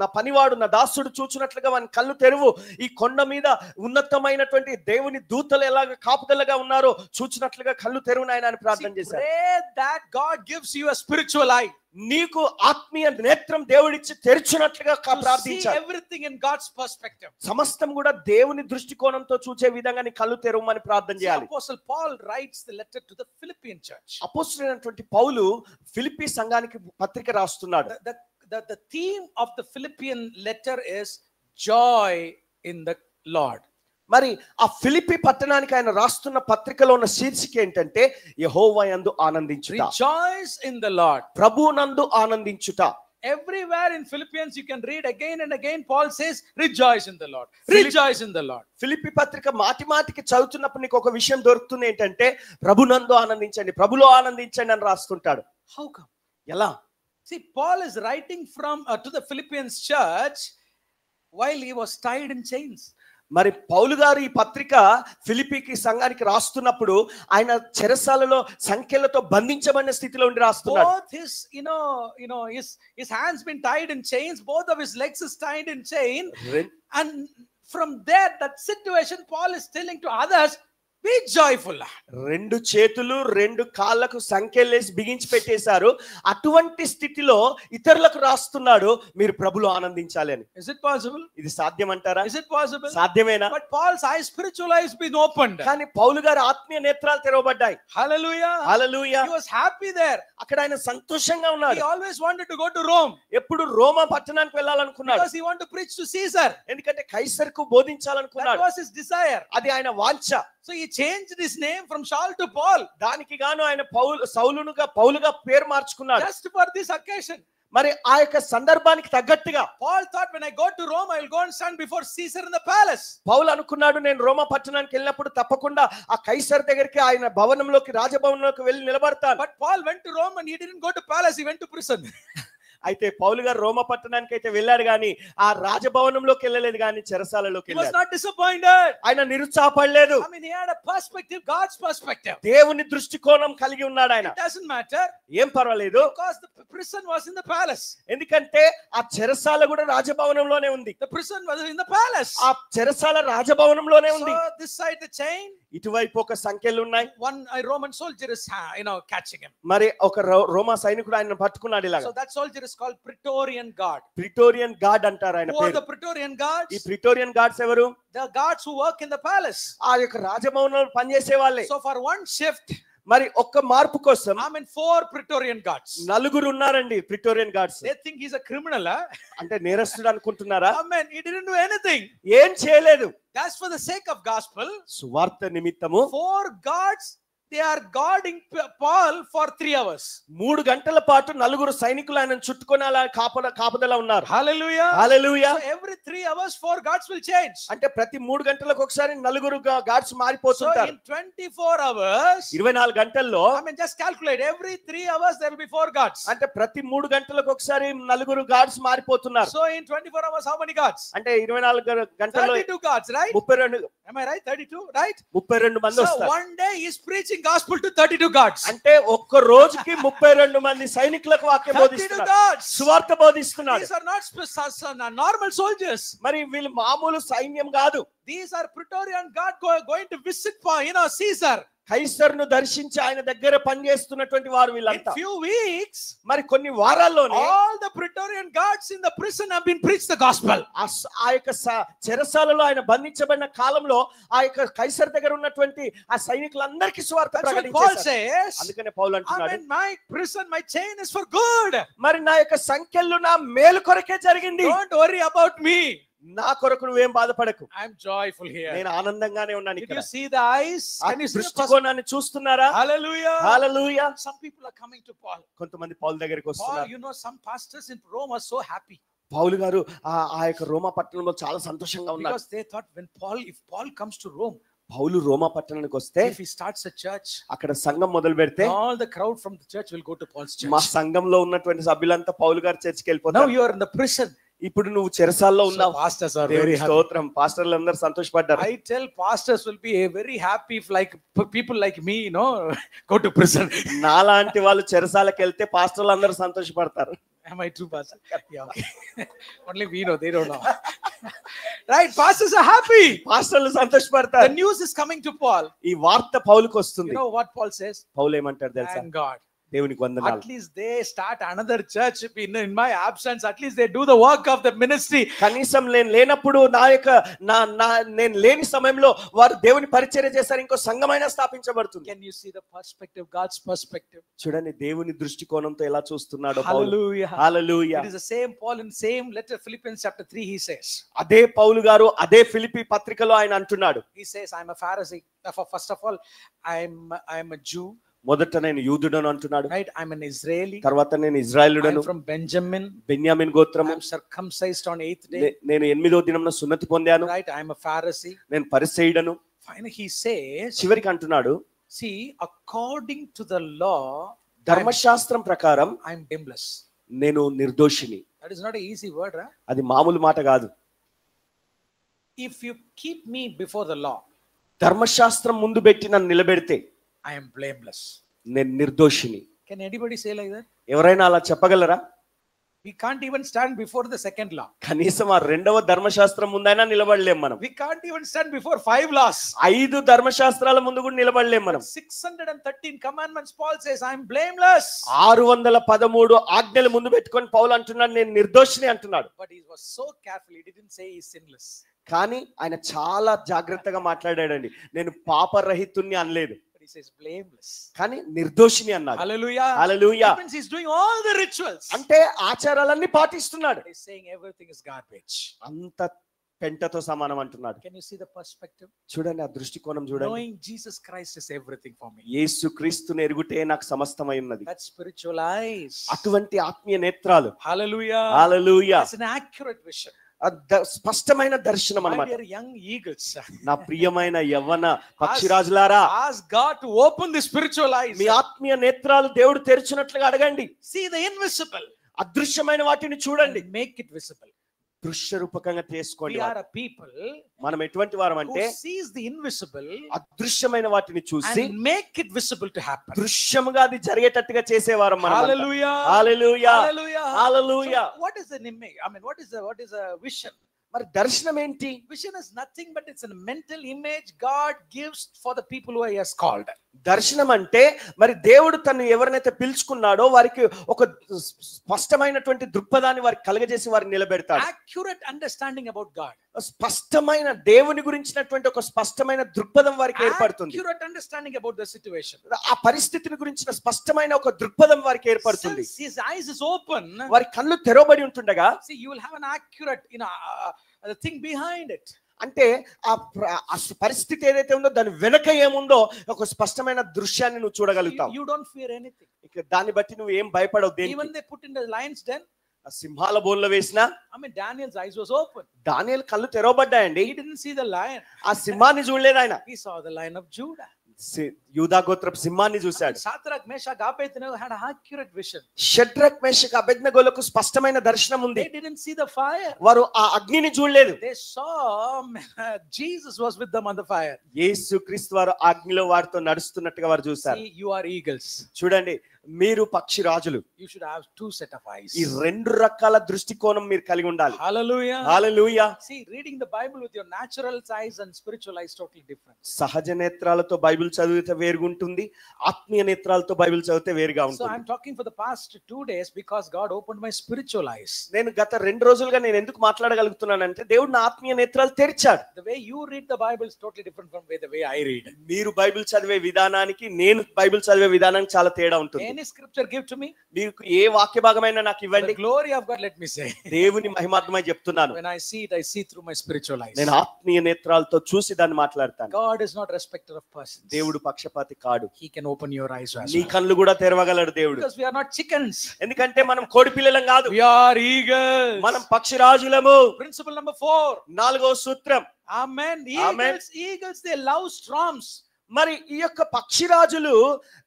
నా పనివాడు నా దాసుడు చూచున్నట్లుగా వాని కళ్ళు తెరువు, ఈ కొండ మీద ఉన్నతమైనటువంటి దేవుని దూతలు ఎలాగ కాపుదలగా ఉన్నారో చూచున్నట్లుగా కళ్ళు తెరువు నాయనా అని ప్రార్థన చేశాడు. Pray that God gives you a spiritual eye. నీకు ఆత్మీయ నేత్రం దేవుడిచ్చి తెరిచినట్లుగా ప్రార్థించాలి. Everything in God's perspective. సమస్తం కూడా దేవుని దృష్టికోణంతో చూసే విధంగా నీ కళ్ళు తెరవమని ప్రార్థన చేయాలి. Apostle Paul writes the letter to the Philippian church. అపోస్తలుడైనటువంటి పౌలు ఫిలిప్పీ సంఘానికి పత్రిక రాస్తున్నాడు. The theme of the Philippian letter is joy in the Lord. మరి ఆ ఫిలిప్పీ పట్టణానికి ఆయన రాస్తున్న పత్రికలో ఉన్న శీర్షిక ఏంటంటే యెహోవా యందు ఆనందించుట. Rejoice in the Lord. ప్రభువునందు ఆనందించుట. everywhere in Philippians you can read again and again Paul says rejoice in the Lord, rejoice in the Lord. Philippi పత్రిక మాటికి చదువుతున్నప్పుడు నీకు ఒక విషయం దొరుకుతుంది ఏంటంటే ప్రభునందు ఆనందించండి, ప్రభులో ఆనందించండి అని రాస్తుంటాడు. How come? ఎలా? See, Paul is writing from to the Philippians church while he was tied in chains. మరి పౌలు గారు ఈ పత్రిక ఫిలిప్పీకి సంఘానికి రాస్తున్నప్పుడు ఆయన చెరసాలలో సంఖ్యలతో బంధించబడిన స్థితిలో ఉండి రాస్తున్నాడు. Both his his hands been tied in chains, both of his legs is tied in chain, and from there that situation Paul is telling to others, be joyful. రెండు చేతులు రెండు కాళ్ళకు సంఖ్యలేసి బిగించి పెట్టేశారు. అటువంటి స్థితిలో ఇతరులకు రాస్తున్నాడు, మీరు ప్రభులో ఆనందించాలి అని. Is it possible? ఇది సాధ్యమంటారా? Is it possible? సాధ్యమేనా? But Paul's eyes, spiritual eyes been opened. కానీ పౌలు గారి ఆత్మీయ నేత్రాలు తెరవబడ్డాయి. Hallelujah. Hallelujah. He was happy there. అక్కడ ఆయన సంతోషంగా ఉన్నాడు. He always wanted to go to Rome. ఎప్పుడు రోమా పట్టణానికి వెళ్ళాలనుకున్నాడు. Because he wanted to preach to Caesar. ఎందుకంటే కైసర్కు బోధించాలనుకున్నాడు. That was his desire. అది ఆయన వాంఛ. So he changed his name from Saul to Paul. దానికి గాను ఆయన పౌలుగా పేరు మార్చుకున్నాడు. Just for this occasion. మరి ఆ యొక్క సందర్భానికి తగ్గట్టుగా Paul thought, when I go to Rome, I will go and stand before Caesar in the palace. పౌలు అనుకున్నాడు, నేను రోమా పట్టణానికి వెళ్ళినప్పుడు తప్పకుండా ఆ కైసర్ దగ్గరికి ఆయన భవనంలోకి రాజభవనంలోకి వెళ్ళి నిలబడతాను. But Paul went to Rome and he didn't go to palace, he went to prison. అయితే పౌలు గారు రోమా పట్టణానికి అయితే వెళ్ళాడు గాని ఆ రాజభవనంలోకి వెళ్ళలేదు గాని చెరసాలలోకి He was వెళ్ళాడు. not disappointed. ఆయన నిరుత్సాహపడలేదు. I mean, he had a perspective, God's perspective. దేవుని దృష్టికోణం కలిగి ఉన్నాడు ఆయన. It doesn't matter. ఏం పర్వాలేదు, Because the prison was in the palace. ఎందుకంటే ఆ చెరసాల కూడా రాజభవనంలోనే ఉంది. The prison was in the palace. ఆ చెరసాల రాజభవనంలోనే ఉంది. So this side the chain, ఇటువైపు ఒక సంఖ్యలు ఉన్నాయి. one Roman soldier is catching him. మరి ఒక రోమా సైనికుడు ఆయన పట్టుకున్నాడు ఇలాగా. So that soldier is called Praetorian Guard. Praetorian guard అంటారు ఆయన Who are పేరు. the Praetorian Guards? ఈ ప్రిటోరియన్ గార్డ్స్ ఎవరు? The guards who work in the palace. ఆ యొక్క రాజభవనంలో పనిచేసే వాళ్ళే. So for one shift, మరి ఒక్క మార్పు కోసం 4 Praetorian guards. నలుగురు ఉన్నారండి ప్రిటోరియన్ guards. They think he's a criminal, huh? అంటే నేరస్తుడు అనుకుంటున్నారా? Amen. He didn't do anything. ఏం చేయలేదు. That's for the sake of gospel. సువార్త నిమిత్తము 4 guards, they are guarding Paul for 3 hours. 3 గంటల పాటు నలుగురు సైనికులు ఆయనను చుట్టుకొని అలా కాపుదల ఉన్నారు. Hallelujah. Hallelujah. So every 3 hours 4 guards will change. అంటే ప్రతి 3 గంటలకు ఒకసారి నలుగురు గార్డ్స్ So మారిపోతుంటారు. in 24 hours, 24 గంటల్లో I mean, just calculate, every 3 hours there will be 4 guards. అంటే ప్రతి 3 గంటలకు ఒకసారి నలుగురు guards మారిపోతున్నారు. So in 24 hours how many guards? అంటే 24 గంటల్లో 32 guards, right? 32. Am I right? 32, right? 32 మంది So వస్తారు. one day he is preaching gospel to 32 guards. అంటే ఒక్క రోజుకి 32 మంది సైనికులకు వాక్యం 32 బోధిస్తున్నారు. guards. సువార్త బోధిస్తున్నాడు. These are not normal soldiers. మరి వీళ్ళు మామూలు సైన్యం కాదు. These are Praetorian guard going to visit Caesar. కైసర్ను దర్శించి ఆయన దగ్గర పనిచేస్తున్నటువంటి వారు In వీళ్ళంతా. few weeks, మరి కొన్ని వారాల్లోనే all the Praetorian guards in the prison have been preached the gospel. ఆ యొక్క చెరసాలలో ఆయన బంధించబడిన కాలంలో ఆ యొక్క కైసర్ దగ్గర ఉన్నటువంటి ఆ సైనికులందరికీ సువార్త That's what Paul ప్రకటించారు. says. అందుకనే పౌలు I అంటున్నాడు, mean, my prison, my chain is for good. మరి నా యొక్క సంఖ్యలు నా మేలు కొరకే జరిగింది. Don't worry about me. నా కొరకు నువ్వేం బాధపడకు. I'm joyful here. నేను ఆనందంగానే ఉన్నాను Did ఇక్కడ. you see the eyes? Can you see the దృష్టికోణాన్ని చూస్తున్నారా? Hallelujah. Hallelujah. Some people are coming to Paul. కొంతమంది పౌలు దగ్గరికి Paul, వస్తున్నారు. some pastors in Rome are so happy. పౌలు గారు ఆ యొక్క రోమా పట్టణంలో చాలా సంతోషంగా ఉన్నారు. Because they thought if Paul comes to Rome, పౌలు రోమా పట్టణానికి వస్తే if he starts a church, అక్కడ సంఘం మొదలు పెడితే all the crowd from the church will go to Paul's మా church. సంఘంలో ఉన్నటువంటి సభ్యులంతా పౌలు గారి చర్చికి Now వెళ్ళిపోతారు. you are in the prison. ఇప్పుడు నువ్వు చెరసాల్లో So ఉన్నావు. pastors are very దేవుని happy. స్తోత్రం. పాస్టర్లు అందరూ సంతోషపడ్డారు. I tell pastors will be very happy if people like me, go to prison. నాలాంటి వాళ్ళు చెరసాలకు వెళ్తే పాస్టర్లు అందరూ సంతోషపడతారు. Am I true, pastor? Yeah, okay. Only we know, they don't know. Right, pastors are happy. పాస్టర్లు The సంతోషపడతారు. news is coming to Paul. ఈ వార్త పౌలుకు You వస్తుంది. know what Paul says? పౌలు ఏమంటారు తెలుసా? Thank God. దేవునికి వందనాలు. At least they start another church in my absence. At least they do the work of the ministry. కనీసం నేను లేనప్పుడు నేను లేని సమయంలో వారు దేవుని పరిచర్య చేశారు. ఇంకో సంఘమైనా స్థాపించబడుతుంది. Can you see the perspective, God's perspective? చూడండి దేవుని దృష్టికోణంతో ఎలా చూస్తున్నాడో పౌలు. Hallelujah. Hallelujah. It is the same Paul in same letter, Philippians chapter 3, he says. అదే పౌలు గారు అదే ఫిలిప్పీ పత్రికలో ఆయన అంటున్నాడు. He says, I'm a Pharisee. First of all, I'm a Jew. మొదట నేను యూదుడను అంటున్నాడు, right? I'm an Israeli. తర్వాత నేను ఇజ్రాయేలుడను, I'm from Benjamin. బెన్యామిన్ గోత్రము, I'm circumcised on 8th day, నేను 8వ దినమున సున్నతి పొందాను, right? I'm a Pharisee. నేను పరిసయ్యుడను. Finally he says, చివరికి అంటున్నాడు, see, according to the law, ధర్మశాస్త్రం ప్రకారం I'm blameless. నేను నిర్దోషిని. That is not an easy word, right? అది మామూలు మాట కాదు. If you keep me before the law, ధర్మశాస్త్రం ముందు పెట్టి నన్ను నిలబెడితే I am blameless. నేను నిర్దోషిని. Can anybody say like that? ఎవరైనా అలా చెప్పగలరా? We can't even stand before the second law. కనీసం ఆ రెండవ ధర్మశాస్త్రం ముందైనా నిలబడలేం మనం. We can't even stand before 5 laws. 5 ధర్మశాస్త్రాల ముందు కూడా నిలబడలేం మనం. 613 commandments, Paul says, I am blameless. 613 ఆజ్ఞలు ముందు పెట్టుకొని పౌలు అంటున్నాడు, నేను నిర్దోషిని అంటున్నాడు. But he was so careful, he didn't say he's sinless. కానీ ఆయన చాలా జాగ్రత్తగా మాట్లాడాడండి. నేను పాపరహితుణ్ణి అనలేదు, He says blameless. కానీ నిర్దోషిని అన్నాడు. Hallelujah. Hallelujah. That means he's doing all the rituals. అంటే ఆచారాలన్నీ పాటిస్తున్నాడు. He's saying everything is garbage. అంత పెంటతో సమానం అంటున్నాడు. Can you see the perspective? చూడండి ఆ దృష్టికోణం చూడండి. Knowing Jesus Christ is everything for me. యేసు క్రీస్తుని ఎరుగుటే నాకు సమస్తమై ఉన్నది. That's spiritual eyes. అటువంటి ఆత్మీయ నేత్రాలు. Hallelujah. Hallelujah. That's an accurate vision. స్పష్టమైన దర్శనం My అన్నమాట. dear young eagles, నా ప్రియమైన యవ్వన పక్షిరాజులారా, ask God to open the spiritual eyes. మీ ఆత్మీయ నేత్రాలు దేవుడు తెరిచినట్లుగా అడగండి. See the invisible. అదృశ్యమైన వాటిని చూడండి, Make it visible. దృశ్య రూపకంగా చేసుకోండి. We are a people మనం ఎటువంటి వారం అంటే who sees the invisible అదృశ్యమైన వాటిని చూసి and make it visible to happen. దృశ్యముగా అది జరిగేటట్టుగా చేసేవారం మనం. Hallelujah. Hallelujah. Hallelujah. Hallelujah. So what is an image? I mean, what is a vision? మరి దర్శనం ఏంటి? Vision is nothing but it's a mental image God gives for the people who He has called. దర్శనం అంటే మరి దేవుడు తను ఎవరినైతే పిలుచుకున్నాడో వారికి ఒక స్పష్టమైనటువంటి దృక్పథాన్ని వారికి కలగజేసి వారిని నిలబెడతాడు. Accurate understanding about God. స్పష్టమైన దేవుని గురించినటువంటి ఒక స్పష్టమైన దృక్పథం వారికి ఏర్పడుతుంది. Accurate understanding about the situation. ఆ పరిస్థితిని గురించిన స్పష్టమైన ఒక దృక్పథం వారికి ఏర్పడుతుంది. Since his eyes is open, వారి కళ్ళు తెరవబడి ఉంటుండగా, see, you will have an accurate, the thing behind it. అంటే ఆ పరిస్థితి ఏదైతే ఉందో దాని వెనక ఏముందో ఒక స్పష్టమైన దృశ్యాన్ని నువ్వు చూడగలుగుతావు. You don't fear anything. ఇక దాన్ని బట్టి నువ్వు ఏం భయపడవు. Even they put in the lion's den, సింహాల బోన్లో వేసినా, I mean, Daniel's eyes was open. దానియేలు కళ్ళు తెరవబడ్డాయండి. He didn't see the lion. ఆ సింహాన్ని చూడలేదు ఆయన. He saw the lion of Judah. యూదా గోత్రపు సింహాన్ని చూశాడు. Shadrach, Meshach, Abednego had an accurate vision. Shadrach Meshach అబేద్నెగోలకు స్పష్టమైన దర్శనం ఉంది. They didn't see the fire. వారు ఆ అగ్నిని చూడలేదు. They saw Jesus was with them on the fire. యేసు క్రీస్తు వారు అగ్నిలో వారితో నడుస్తున్నట్టుగా వారు చూశారు. See, you are eagles. చూడండి, మీరు పక్షి రాజులు. You should have 2 set of eyes. ఈ 2 రకాల దృష్టికోణం మీరు కలిగి ఉండాలి. Hallelujah. Hallelujah. See, reading the Bible with your natural eyes and spiritual eyes totally different. సహజ నేత్రాలతో బైబిల్ చదివితే వేరుగా ఉంటుంది, ఆత్మీయ నేత్రాలతో బైబిల్ చదివితే వేరుగా So ఉంటుంది. I'm talking for the past 2 days because God opened my spiritual eyes. నేను గత 2 రోజులుగా నేను ఎందుకు మాట్లాడగలుగుతున్నానంటే దేవుడు నా ఆత్మీయ నేత్రాలు తెరిచాడు. The way you read the Bible is totally different from the way I read. మీరు బైబిల్ చదివే విధానానికి నేను బైబిల్ చదివే విధానానికి చాలా తేడా ఉంటుంది. Any scripture give to me? మీకు ఏ వాక్య భాగమైనా నాకు For ఇవ్వండి. the glory of God, let me say. దేవుని మహిమార్థమై చెప్తున్నాను. When I see it, I see through my spiritual eyes. నేను ఆత్మీయ నేత్రాలతో చూసి దాన్ని మాట్లాడతాను. God is not respecter of persons. దేవుడు పక్షపాతి కాడు. He can open your eyes as నీ well. కళ్ళు కూడా తెరవగలడు దేవుడు. Because we are not chickens. ఎందుకంటే మనం కోడి పిల్లలం కాదు, We are eagles. మనం పక్షిరాజులము. Principle number 4. 4వ సూత్రం. Amen. Amen. Eagles, they love storms. మరి ఈ యొక్క పక్షిరాజులు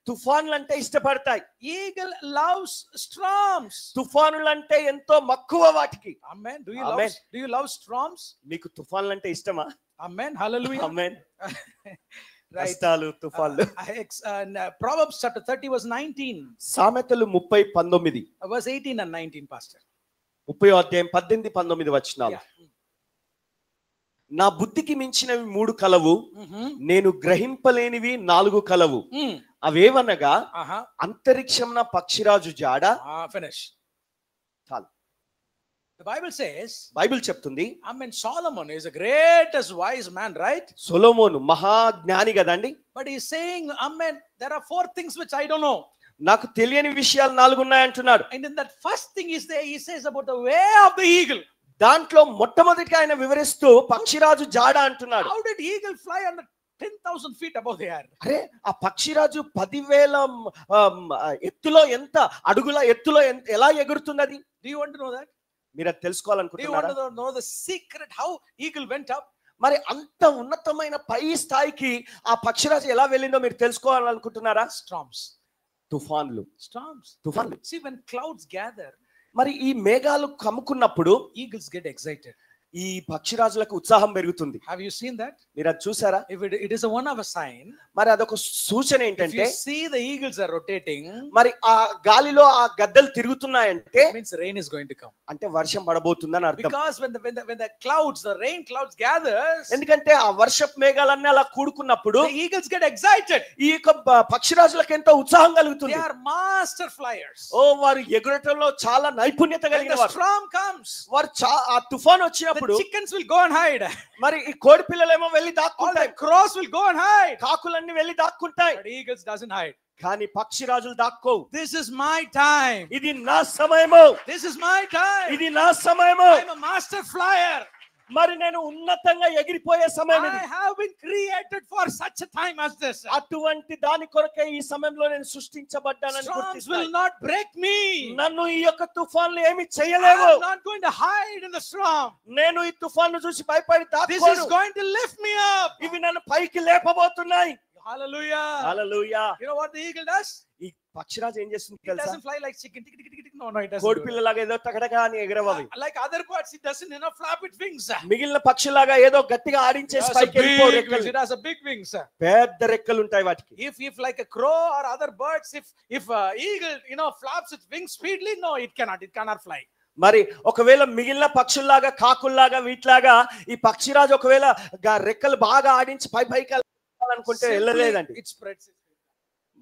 తుఫానులంటే ఇష్టపడతాయి. Eagle loves storms. తుఫానులంటే ఎంతో మక్కువ వాటికి. Amen. Do Amen. you love storms? మీకు తుఫానులంటే ఇష్టమా? Amen. Hallelujah. ఆమేన్. Right. కష్టాలు, తుఫాన్లు. Proverbs chapter 30 verse 19. సామెతలు 30:19. Verse 18 and 19, pastor. 30వ అధ్యాయం 18, 19 వచనాలు. Yeah. నా బుద్ధికి మించినవి 3 కలవు, Mm-hmm. నేను గ్రహింపలేనివి 4 కలవు. అవేవనగా అంతరిక్షంన పక్షిరాజు జాడ. Finish. చాలు. The Bible says, బైబిల్ చెప్తుంది, Amen, Solomon is the greatest wise man, right? సొలొమోను మహాజ్ఞాని కదండి. But he's saying, Amen, there are 4 things which I don't know. నాకు తెలియని విషయాలు 4 ఉన్నాయంటున్నాడు. And then that first thing is there, he says about the way of the eagle. దాంట్లో మొట్టమొదటిగా ఆయన వివరిస్తూ పక్షిరాజు జాడ అంటున్నాడు. How did eagle fly on the 10,000 feet above the air. అరే ఆ పక్షిరాజు 10,000 ఎత్తులో ఎంత అడుగుల ఎత్తులో ఎలా ఎగురుతుంది అది? Do you want to know that? మీరు అది Do you want తెలుసుకోవాలనుకుంటున్నారా? to know the secret how eagle went up? మరి అంత ఉన్నతమైన పై స్థాయికి ఆ పక్షిరాజు ఎలా వెళ్ళిందో మీరు తెలుసుకోవాలనుకుంటున్నారా? Storms. తుఫాన్లు. తుఫాన్లు. See, when clouds gather, మరి ఈ మేఘాలు కమ్ముకున్నప్పుడు eagles get excited. ఈ పక్షిరాజులకు ఉత్సాహం పెరుగుతుంది. Have you seen that? మీరు అది చూసారా? If it is a one of a sign. మరి అదొక సూచన If ఏంటంటే, you see the eagles are rotating, మరి ఆ గాలిలో ఆ గద్దలు తిరుగుతున్నాయంటే it means rain is going to come. అంటే వర్షం పడబోతుందని అర్థం. Because when the clouds, the rain clouds gathers, ఎందుకంటే ఆ వర్షపు మేఘాలన్నీ అలా కూడుకున్నప్పుడు the eagles get excited. ఈ యొక్క పక్షిరాజులకు ఎంతో ఉత్సాహం కలుగుతుంది. They are master flyers. ఓ వారు ఎగురటంలో చాలా నైపుణ్యత When కలిగిన the వారు. storm comes, వారు ఆ తుఫాన్ వచ్చినప్పుడు the chickens will go and hide. మరి ఈ కోడి పిల్లలేమో వెళ్ళి All the దాక్కుంటాయి, crows will go and hide. కాకులన్నీ వెళ్ళి దాక్కుంటాయి, But eagles doesn't hide. కానీ పక్షిరాజులు దాక్కోవు. This is my time. ఇది నా సమయము, This is my time. ఇది నా సమయము, I'm a master flyer. మరి నేను ఉన్నతంగా ఎగిరిపోయే సమయం I ఇది. have been created for such a time as this. అటువంటి దాని కొరకే ఈ సమయంలో నేను సృష్టించబడ్డానని Storms గుర్తిస్తాను. will not break me. నన్ను ఈ యొక్క తుఫాన్లు ఏమి చేయలేవు. I'm not going to hide in the storm. నేను ఈ తుఫాన్ను చూసి భయపడి This is దాక్కోను. going to lift me up. ఇవి నన్ను పైకి లేపబోతున్నాయి. Hallelujah. Hallelujah. You know what the eagle does? ఈ పక్షిరాజు ఏం చేస్తుంది It తెలుసా? doesn't fly like chicken. Tick, tick, tick, tick. No, it doesn't. కోడి do పిల్లలాగా ఏదో టకటకా అని ఎగరవవి. that. Like other birds, it doesn't flap its wings. మిగిలిన పక్షులాగా ఏదో గట్టిగా ఆడించేసి It has a పైకి వెళ్ళిపో big రెక్కలు. wings. It has a big wings. పెద్ద రెక్కలు ఉంటాయి వాటికి. If like a crow or other birds, if eagle flaps its wings speedily, no, it cannot fly. మరి ఒకవేళ మిగిలిన పక్షుల్లాగా కాకుల్లాగా వీటిలాగా ఈ పక్షిరాజు ఒకవేళ రెక్కలు బాగా ఆడించి పైకి వెళ్ళాలనుకుంటే వెళ్ళలేదండి. It spreads its wings.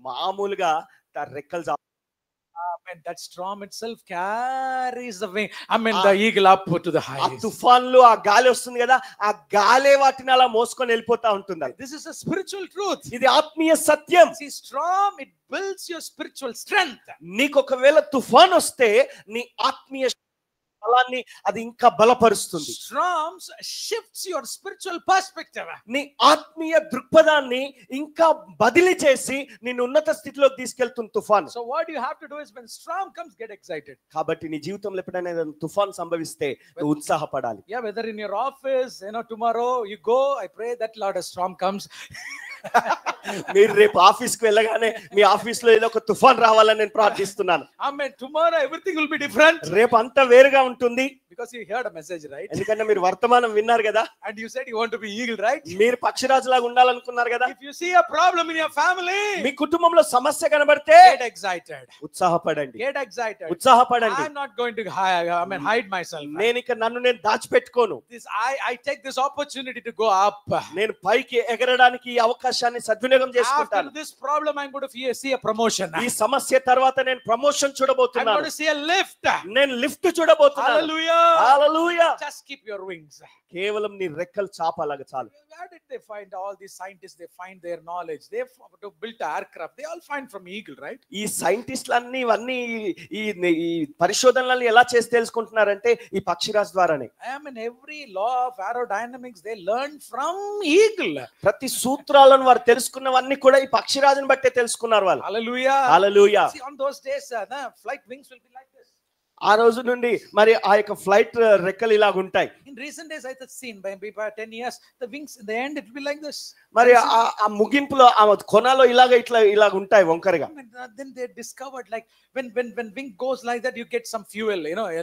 మామూలుగా రెక్కలు Amen. That storm itself carries the wing. The eagle up to the ఆ heights. తుఫాన్లు ఆ గాలి వస్తుంది కదా, ఆ గాలే వాటిని అలా మోసుకొని వెళ్ళిపోతా ఉంటుంది. This is a spiritual truth. ఇది ఆత్మీయ సత్యం. See, storm, it builds your spiritual strength. నీకు ఒకవేళ తుఫాన్ వస్తే నీ ఆత్మీయ బలాన్ని అది ఇంకా బలపరుస్తుంది. Storms shifts your spiritual perspective. నీ ఆత్మీయ దృక్పథాన్ని ఇంకా బదిలీ చేసి నిన్ను ఉన్నత స్థితిలోకి తీసుకెళ్తుంది తుఫాన్. So what you have to do is when storm comes, get excited. కాబట్టి నీ జీవితంలో ఎప్పుడైనా ఏదైనా తుఫాన్ సంభవిస్తే నువ్వు ఉత్సాహపడాలి. Yeah, whether in your office, tomorrow you go, I pray that Lord, a storm comes. మీరు రేపు ఆఫీస్కి వెళ్ళగానే మీ ఆఫీస్ లో ఏదో ఒక తుఫాన్ రావాలని నేను ప్రార్థిస్తున్నాను. Amen. Tomorrow everything will be different. రేపు అంతా వేరుగా ఉంటుంది. Because you heard a message, right? ఎందుకంటే మీరు వర్తమానం విన్నారు కదా. And you said you want to be eagle, right? మీరు పక్షిరాజులాగా ఉండాలనుకున్నారు కదా. If you see a problem in your family, మీ కుటుంబంలో సమస్య కనబడితే get excited. ఉత్సాహపడండి. Get excited. ఉత్సాహపడండి. I'm not going to hide myself. నేను ఇక నన్ను నేను దాచిపెట్టుకోను. I take this opportunity to go up. నేను పైకి ఎగరడానికి ఈ అవకాశాన్ని సద్వినియోగం చేసుకుంటాను. After this problem, I'm going to see a promotion. ఈ సమస్య తర్వాత నేను ప్రమోషన్ I'm చూడబోతున్నాను. going to see a lift. నేను లిఫ్ట్ చూడబోతున్నాను. Hallelujah. Hallelujah. Just keep your wings. కేవలం నీ రెక్కలు చాపాలగా చాలు. Where did they find all these scientists? They find their knowledge. They to build an aircraft. They all find from eagle, right? ఈ సైంటిస్టులన్నీ ఇవన్నీ ఈ పరిశోధనలను ఎలా చేసి తెలుసుకుంటున్నారంటే ఈ పక్షిరాజు ద్వారానే. Every law of aerodynamics they learned from eagle. ప్రతి సూత్రాలను వారు తెలుసుకున్నవన్నీ కూడా ఈ పక్షిరాజుని బట్టే తెలుసుకున్నారు వాళ్ళు. Hallelujah. Hallelujah. See, on those days, the flight wings will be like this. ఆ రోజు నుండి మరి ఆ యొక్క ఫ్లైట్ రెక్కలు ఇలాగ ఉంటాయి. In recent days, I have seen by 10 years, the wings in the end it will be like this. మరి ఆ ముగింపులో ఆ కొనాలో ఇలాగ ఉంటాయి వంకరగా. Then they discovered like when wing goes like that, you get some fuel,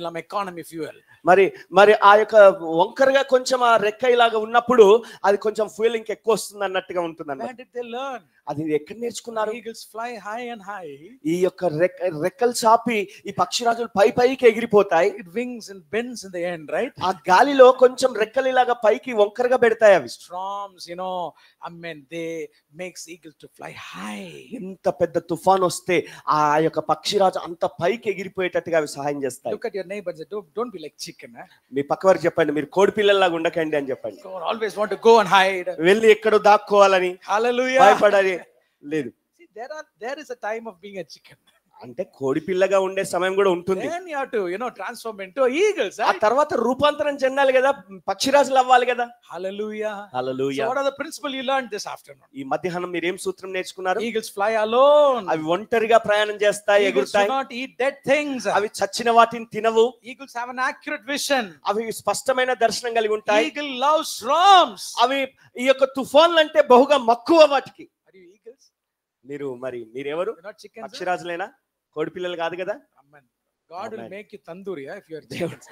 some economy fuel. మరి ఆ యొక్క వంకరగా కొంచెం ఆ రెక్క ఇలాగ ఉన్నప్పుడు అది కొంచెం ఫ్యూయల్ ఇంకా ఎక్కువ వస్తుంది అన్నట్టుగా ఉంటుంది అన్నమాట. Where did they learn? అది ఎక్కడ నేర్చుకున్నారు? Eagles fly high and high. ఈ యొక్క రెక్కలు చాపి ఈ పక్షిరాజులు పైకి ఎగిరిపోతాయి. It wings and bends in the end, right? ఆ గాలిలో కొంచెం రెక్కలు ఇలాగా పైకి వంకరగా పెడతాయి అవి. Storms, they makes eagles to fly high. ఎంత పెద్ద తుఫాన్ వస్తే ఆ యొక్క పక్షిరాజు అంత పైకి ఎగిరిపోయేటట్టుగా అవి సహాయం చేస్తాయి. Look at your neighbor and say, don't be like chicken. మీ పక్కవారికి చెప్పండి, మీరు కోడి పిల్లల్లాగా ఉండకండి అని చెప్పండి. Always want to go and hide. వెళ్ళి ఎక్కడో దాక్కోవాలని Hallelujah. భయపడాలి లేదు. See, there is a time of being a chicken. అంటే కోడి పిల్లగా ఉండే సమయం కూడా ఉంటుంది. Then you have to, transform into eagles. ఆ Right? తర్వాత రూపాంతరం చెందాలి కదా, పక్షిరాజులు అవ్వాలి కదా. Hallelujah. So hallelujah. what are the principle you learned this afternoon? ఈ మధ్యాహ్నం మీరు ఏం సూత్రం నేర్చుకున్నారు? Eagles fly alone. అవి ఒంటరిగా ప్రయాణం చేస్తాయి, Eagles do ఎగురుతాయి. not eat dead things. అవి చచ్చిన వాటిని తినవు. Eagles have an accurate vision. అవి స్పష్టమైన దర్శనం కలిగి ఉంటాయి. Eagle loves storms. అవి ఈ యొక్క తుఫాన్లు అంటే బహుగా మక్కువ వాటికి. Are you eagles? మీరెవరు? You're not chickens. పక్షిరాజులేనా? కోడి పిల్లలు కాదు కదా. Amen. God will Amen. make you tandoori if you are chickens.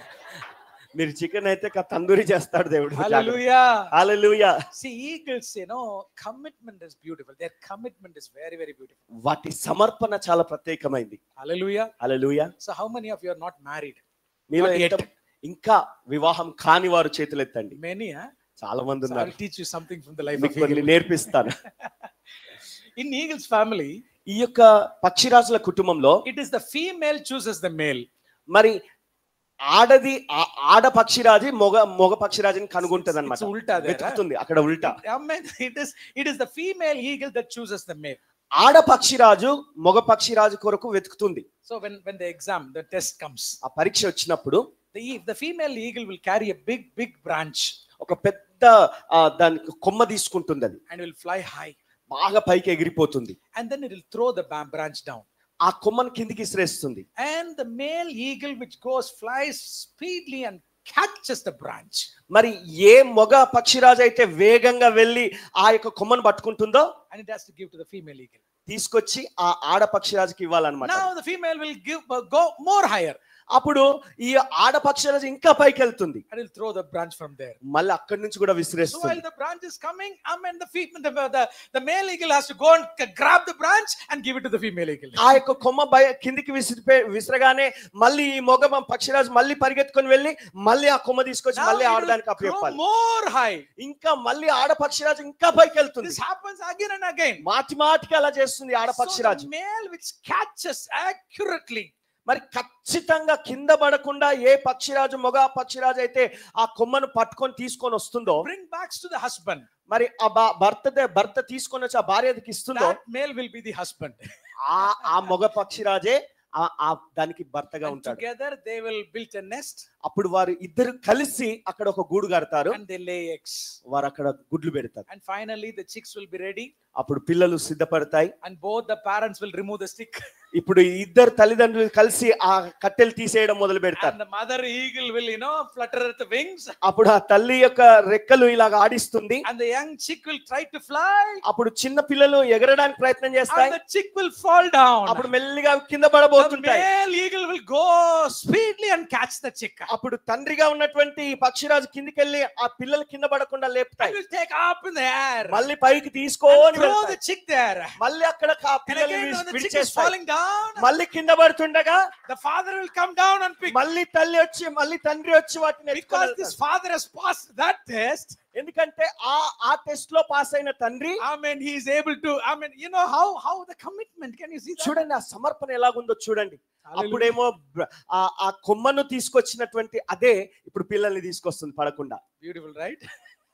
మీరు చికెన్ అయితే తందూరి చేస్తాడు దేవుడు. Hallelujah. Hallelujah. See, eagles, commitment is beautiful. Their commitment is very, very beautiful. వాటి సమర్పణ చాలా ప్రత్యేకమైంది. Hallelujah. Hallelujah. So how many of you are not married? మీలో Not yet. ఇంకా వివాహం కాని వారు చేతులెత్తండి. Many, huh? చాలా మంది So ఉన్నారు. I'll teach you something from the life మీకు of కొన్ని eagle. నేర్పిస్తాను. In eagle's family, ఈ యొక్క పక్షిరాజుల కుటుంబంలో it is the female chooses the male. మరి ఆడ పక్షిరాజు మొగ పక్షిరాజుని కనుగొంటది It's అనమాట. ulta there, వెతుకుతుంది అక్కడ ఉల్టా. Amen. It is the female eagle that chooses the male. ఆడ పక్షిరాజు మొగ పక్షిరాజు కొరకు వెతుకుతుంది. So when the test comes, ఆ పరీక్ష వచ్చినప్పుడు the female eagle will carry a big branch ఒక పెద్ద దానికి కొమ్మ తీసుకుంటుంది, అది and will fly high, బాగా పైకి ఎగిరిపోతుంది. and then it will throw the branch down. ఆ కొమ్మను కిందికి ఇసిరేస్తుంది. And the male eagle which flies speedily and catches the branch. మరి ఏ మొగ పక్షిరాజు అయితే వేగంగా వెళ్ళి ఆ యొక్క కొమ్మను పట్టుకుంటుందో And it has to give to the female eagle. తీసుకొచ్చి ఆ ఆడ పక్షిరాజుకి ఇవ్వాలన్నమాట. Now the female will go more higher. అప్పుడు ఈ ఆడ పక్షిరాజు ఇంకా పైకి వెళ్తుంది. And will throw the branch from there. మళ్ళీ అక్కడి నుంచి కూడా So while విసిరేస్తుంది. the branch is coming, the male eagle has to go and grab the branch and give it to the female eagle. ఆ యొక్క కొమ్మ కిందికి విసిరగానే మళ్ళీ ఈ మొగ పక్షిరాజు మళ్ళీ పరిగెత్తుకొని వెళ్ళి మళ్ళీ ఆ కొమ్మ తీసుకొచ్చి Now మళ్ళీ it will ఆడదానికి grow అప్పచెప్పాలి. more high. ఇంకా మళ్ళీ ఆడ పక్షిరాజు ఇంకా పైకి వెళ్తుంది. This happens again and again. మాటికి అలా చేస్తుంది ఆడ So పక్షిరాజు. the male which catches accurately, మరి ఖచ్చితంగా కింద పడకుండా ఏ పక్షిరాజు మొగ పక్షిరాజు అయితే ఆ కొమ్మను పట్టుకొని తీసుకొని వస్తుందో, bring back to the husband. మరి ఆ భర్త తీసుకొని వచ్చి ఆ భార్యకి ఇస్తుందో, That male will be the husband. ఆ మొగ పక్షిరాజే దానికి భర్తగా And ఉంటాడు. together they will build a nest అప్పుడు వారు ఇద్దరు కలిసి అక్కడ ఒక గూడు కడతారు. and they lay eggs. వారు అక్కడ గుడ్లు పెడతారు. And finally the chicks will be ready. అప్పుడు పిల్లలు సిద్ధపడతాయి. And both the parents will remove the stick. ఇప్పుడు ఇద్దరు తల్లిదండ్రులు కలిసి ఆ కట్టెలు తీసేయడం మొదలు పెడతారు. And the mother eagle will, flutter at the wings. అప్పుడు ఆ తల్లి యొక్క రెక్కలు ఇలాగ ఆడిస్తుంది. And the young chick will try to fly. అప్పుడు చిన్న పిల్లలు ఎగరడానికి ప్రయత్నం చేస్తాయి. And the chick will fall down. అప్పుడు మెల్లిగా కింద The పడబోతుంటాయి. male eagle will go speedily and catch the chick. అప్పుడు తండ్రిగా ఉన్నటువంటి పక్షిరాజు కిందికి వెళ్ళి ఆ పిల్లలు కింద పడకుండా And లేపుతాయి. will take up in the air. మళ్ళీ పైకి తీసుకొని And throw the వెళ్తాయి. chick there. మళ్ళీ అక్కడ And పిల్లలు again when the chick is విడిచేస్తాయి. falling down, మళ్ళీ కింద పడుతుండగా the father will come down and pick. మళ్ళీ తండ్రి వచ్చి వాటిని ఎత్తుకొని Because this వెళ్తాడు. father has passed that test. ఎందుకంటే ఆ టెస్ట్ లో పాస్ అయిన తండ్రి, He is able to, how the commitment, can you see that? చూడండి ఆ సమర్పణ ఎలాగుందో చూడండి. Hallelujah. అప్పుడేమో ఆ కొమ్మను తీసుకొచ్చినటువంటి అదే ఇప్పుడు పిల్లల్ని తీసుకొస్తుంది పడకుండా. Beautiful, right?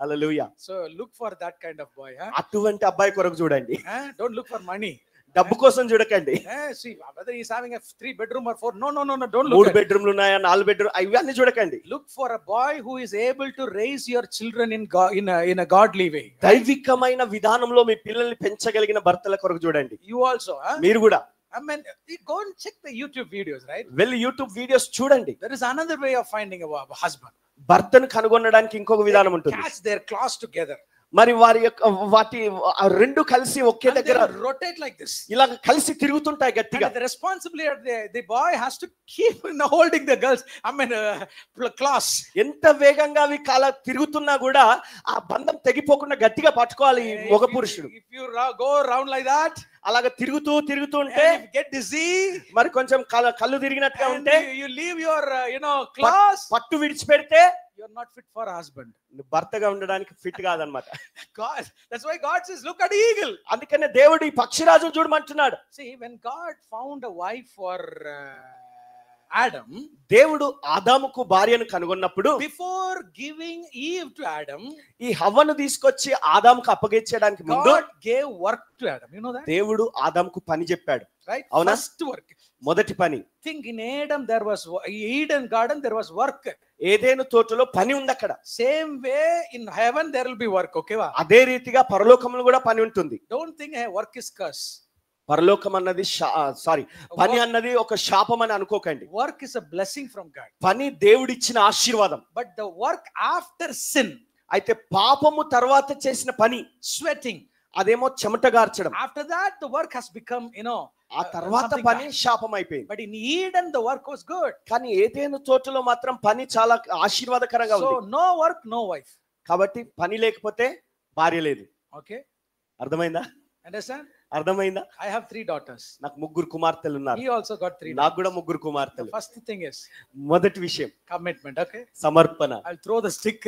Hallelujah. So look for that kind of boy. అటువంటి అబ్బాయి కొరకు చూడండి. Don't look for money. డబ్బు కోసం చూడకండి. See whether he's having a 3 bedroom or 4. No. Don't look 3 at it. బెడ్రూమ్లు ఉన్నాయా, 4 బెడ్రూమ్, ఇవన్నీ చూడకండి. Look for a boy who is able to raise your children in a godly way. దైవికమైన విధానంలో మీ పిల్లల్ని పెంచగలిగిన భర్తల కొరకు చూడండి. You also, మీరు కూడా you go and check the YouTube videos, right? వెళ్ళి యూట్యూబ్ వీడియోస్ చూడండి. There is another way of finding a husband. భర్తను కనుగొనడానికి ఇంకొక విధానం ఉంటుంది. Catch their claws together. మరి వాటి రెండు కలిసి ఒకే దగ్గర rotate like this. ఇలా కలిసి తిరుగుతుంటాయి గట్టిగా. And the responsibility of the boy has to keep holding the girls, claws. ఎంత వేగంగా అవి తిరుగుతున్నా కూడా ఆ బంధం తెగిపోకుండా గట్టిగా పట్టుకోవాలి ఈ మగ పురుషుడు. If you go around like that, అలాగ తిరుగుతూ ఉంటే and if you get dizzy, మరి కొంచెం కళ్ళు తిరిగినట్టుగా and ఉంటే you leave your claws, పట్టు విడిచిపెడితే you are not fit for a husband. భర్తగా ఉండడానికి ఫిట్ కాదనమాట. God, that's why God says, look at eagle. అందుకనే దేవుడు ఈ పక్షిరాజును చూడమంటున్నాడు. See, when God found a wife for Adam, దేవుడు ఆదాముకు భార్యను కనుగొన్నప్పుడు before giving Eve to Adam, ఈ హవ్వను తీసుకొచ్చి ఆదాముకు అప్పగించడానికి ముందు God gave work to Adam. You know that? దేవుడు ఆదాముకు పని చెప్పాడు. Right? అవునా? First work. మొదటి పని. Think in Adam there was Eden garden, there was work. ఏదెను తోటలో పని ఉంది అక్కడ. Same way in heaven there will be work. Okay va? అదే రీతిగా పరలోకంలో కూడా పని ఉంటుంది. Don't think hey, work is curse. పరలోకం అన్నది పని అన్నది ఒక శాపం అని అనుకోకండి. Work is a blessing from God. పని దేవుడిచ్చిన ఆశీర్వాదం. But the work after sin, అయితే పాపము తర్వాత చేసిన పని, sweating, అదేమో చెమటగార్చడం. after that the work has become, ఆ తర్వాత పని శాపం అయిపోయింది. but in Eden the work was good. కానీ ఏదైనా తోటలో మాత్రం పని చాలా ఆశీర్వాదకరంగా ఉంది. So no work, no wife. కాబట్టి పని లేకపోతే భార్య లేదు. Okay, అర్థమైందా? understand? అర్థమైందా? I have 3 daughters. నాకు 3 కుమార్తెలు ఉన్నారు. He also got 3 నాకు కూడా daughters. 3 కుమార్తెలు. The first thing is మొదటి విషయం commitment. Okay, సమర్పణ. I'll throw the stick.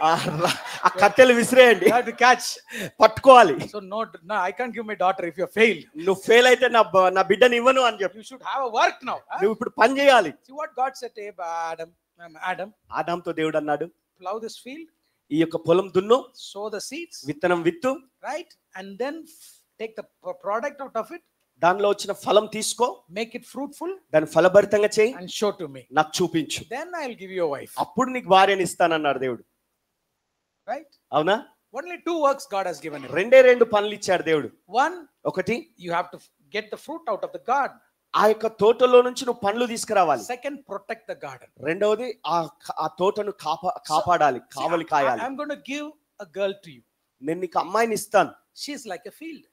ఆ కట్టెలు విసిరేయండి. You have to catch. పట్టుకోవాలి. So no, I can't give my daughter if you fail. నువ్వు ఫెయిల్ అయితే నా బిడ్డని ఇవ్వను అని చెప్పి. You should have a work now. నువ్వు ఇప్పుడు పని చేయాలి. See what God said to Adam. ఆదాంతో దేవుడు అన్నాడు, Plow this field, ఈ యొక్క పొలం దున్ను, sow the seeds, విత్తనం విత్తు, right? And then take the product out of it, దానిలో వచ్చిన ఫలం తీసుకో, make it fruitful, దాన్ని ఫలభరితంగా చేయి, and show to me. నాకు చూపించు, Then I'll give you a wife. అప్పుడు నీకు భార్యని ఇస్తానన్నాడు దేవుడు. Right? అవునా? Only 2 works God has given you. 2 పనులు ఇచ్చాడు దేవుడు. One, ఒకటి, you have to get the fruit out of the garden. ఆ యొక్క తోటలో నుంచి నువ్వు పండ్లు తీసుకురావాలి. Second, protect the garden. రెండవది ఆ తోటను కాపాడాలి, కావలి కాయాలి. I'm going to give a girl to you. నేను నీకు అమ్మాయిని ఇస్తాను. She's like a field.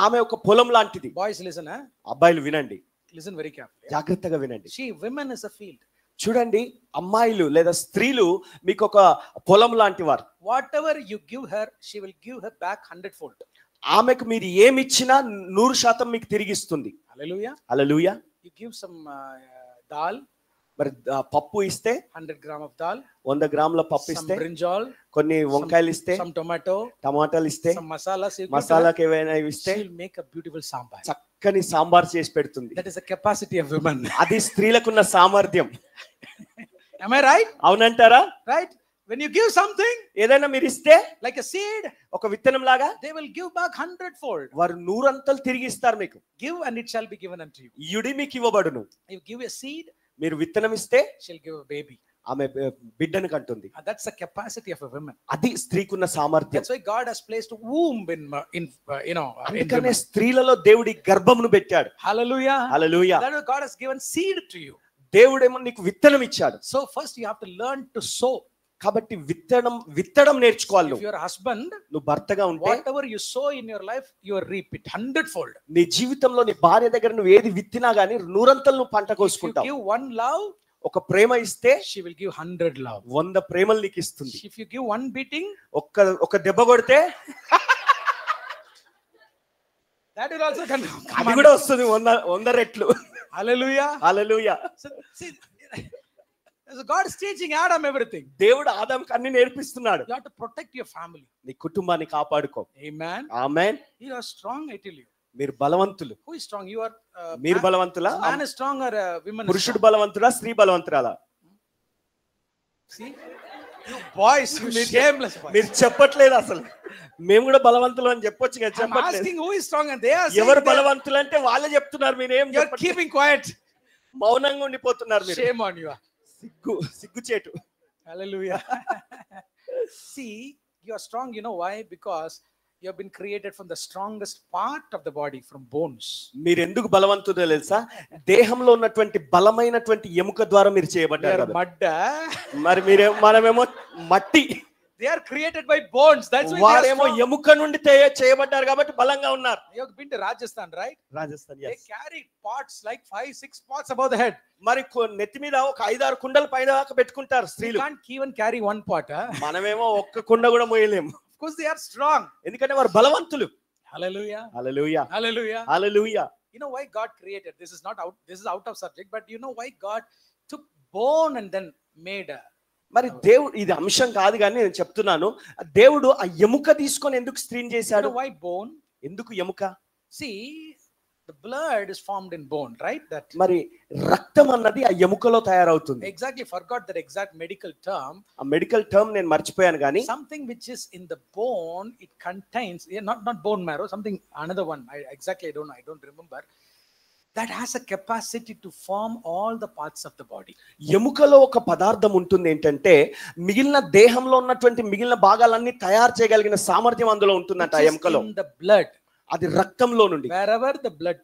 ఆమె ఒక పొలం లాంటిది. Boys, listen, huh? అబ్బాయిలు వినండి, Listen very carefully. జాగ్రత్తగా వినండి. Women is a field. చూడండి, అమ్మాయిలు లేదా స్త్రీలు మీకు ఒక పొలం లాంటి వారు. Whatever you give her, she will give her back 100-fold. ఆమెకు మీరు ఏమి ఇచ్చినా 100% మీకు తిరిగిస్తుంది. Hallelujah. Hallelujah. You give some dal, మరి పప్పు ఇస్తే 100 grams of dal, 100 గ్రాముల పప్పు some ఇస్తే, brinjal, కొన్ని వంకాయలు ఇస్తే, some tomato, టమాటాలు ఇస్తే, some masala, మసాలాకి ఏమైనా ఇస్తే she will make a beautiful sambar. చక్కని సాంబార్ చేసి పెడుతుంది. That is the capacity of women. అది స్త్రీలకున్న సామర్థ్యం. Am I right? అవునంటారా? Right? When you give something, ఏదైనా మీరు ఇస్తే, like a seed, ఒక విత్తనం లాగా, they will give back 100-fold. వారు 100 అంతలు తిరిగి ఇస్తారు మీకు. Give and it shall be given unto you. ఇయుడి మీకు ఇవ్వబడును. You give a seed, మీరు విత్తనం ఇస్తే she'll give a baby. ఆమె బిడ్డను కంటుంది. That's the capacity of a woman. అది స్త్రీకున్న సామర్థ్యం. That's why God has placed womb in అందుకనే స్త్రీలలో దేవుడి గర్భమును పెట్టాడు. Hallelujah. Hallelujah. That way God has given seed to you. దేవుడేమో నీకు విత్తనం ఇచ్చాడు. So first you have to learn to sow. కాబట్టి విత్తడం నేర్చుకోవాలి. If you're a husband, నువ్వు భర్తగా ఉంటే, whatever you sow in your life, you will reap it 100-fold. నీ జీవితంలో నీ భార్య దగ్గర నువ్వు ఏది విత్తినా గానీ 100 అంతలు నువ్వు పంట కోసుకుంటావు. If you give 1 love, ఒక ప్రేమ ఇస్తే she will give 100 love. 100 ప్రేమలు నీకు ఇస్తుంది. If you give 1 beating, ఒక దెబ్బ కొడితే that will also come. అది కూడా వస్తుంది 100 రెట్లు. Hallelujah. Hallelujah. So God is teaching Adam everything. దేవుడు ఆదాముకు అన్ని నేర్పిస్తున్నాడు. You have to protect your family. నీ కుటుంబాన్ని కాపాడుకో. Amen. Amen. You are strong, I tell you. మీరు బలవంతులు. Who is strong? You are. మీరు బలవంతులా? Man is strong or women is పురుషుడు strong? బలవంతుడా, స్త్రీ బలవంతురాలా? See? You boys, you shameless boys. మీరు చెప్పట్లేదు అసలు. మేము కూడా బలవంతులు అని చెప్పొచ్చు కదా, I'm చెప్పట్లేదు. asking who is strong and they are saying ఎవరు బలవంతులు అంటే వాళ్ళే చెప్తున్నారు, మీరేం you are keeping quiet. మౌనంగా ఉండిపోతున్నారు మీరు. Shame on you. సిగ్గుచేటు. Hallelujah. See, you are strong, you know why? Because you have been created from the strongest part of the body, from bones. మీరు ఎందుకు బలవంతుదో తెలుసా? దేహంలో ఉన్నటువంటి బలమైనటువంటి ఎముక ద్వారా మీరు చేయబడ్డారు. మరి మనమేమో మట్టి. They are created by bones. That's why వారేమో ఎముక నుండి చేయబడ్డారు కాబట్టి బలంగా ఉన్నారు. You have been to Rajasthan, right? Rajasthan, yes. They carry pots like 5-6 pots above the head. మరి నెత్తి మీద ఒక 5-6 కుండలు పైన దాకా పెట్టుకుంటారు స్త్రీలు. You can't even carry 1 pot. మనమేమో ఒక్క కుండ కూడా మోయలేము. Of course they are strong. ఎందుకంటే వారు బలవంతులు. Hallelujah. Hallelujah. Hallelujah. Hallelujah. You know why God created? This is out of subject, but you know why God took bone and then made a. మరి దేవుడు, ఇది అంశం కాదు కానీ నేను చెప్తున్నాను, దేవుడు ఆ ఎముక తీసుకొని ఎందుకు స్త్రీని చేశాడు? Why bone? ఎందుకు ఎముక? See, the blood is formed in bone, right? That మరి రక్తం అన్నది ఆ ఎముకలో తయారవుతుంది. exactly, forgot that exact medical term. ఆ మెడికల్ టర్మ్ నేను మర్చిపోయాను కానీ Something which is in the bone, it contains, not bone marrow, something another one. I don't remember. That has a capacity to form all the parts of the body. ఎముకలో ఒక పదార్థం ఉంటుంది ఏంటంటే మిగిలిన దేహంలో ఉన్నటువంటి మిగిలిన భాగాలన్నీ తయారు చేయగలిగిన సామర్థ్యం అందులో ఉంటుందంట ఆ ఎముకలో. In the blood. అది రక్తంలో నుండి. Wherever the blood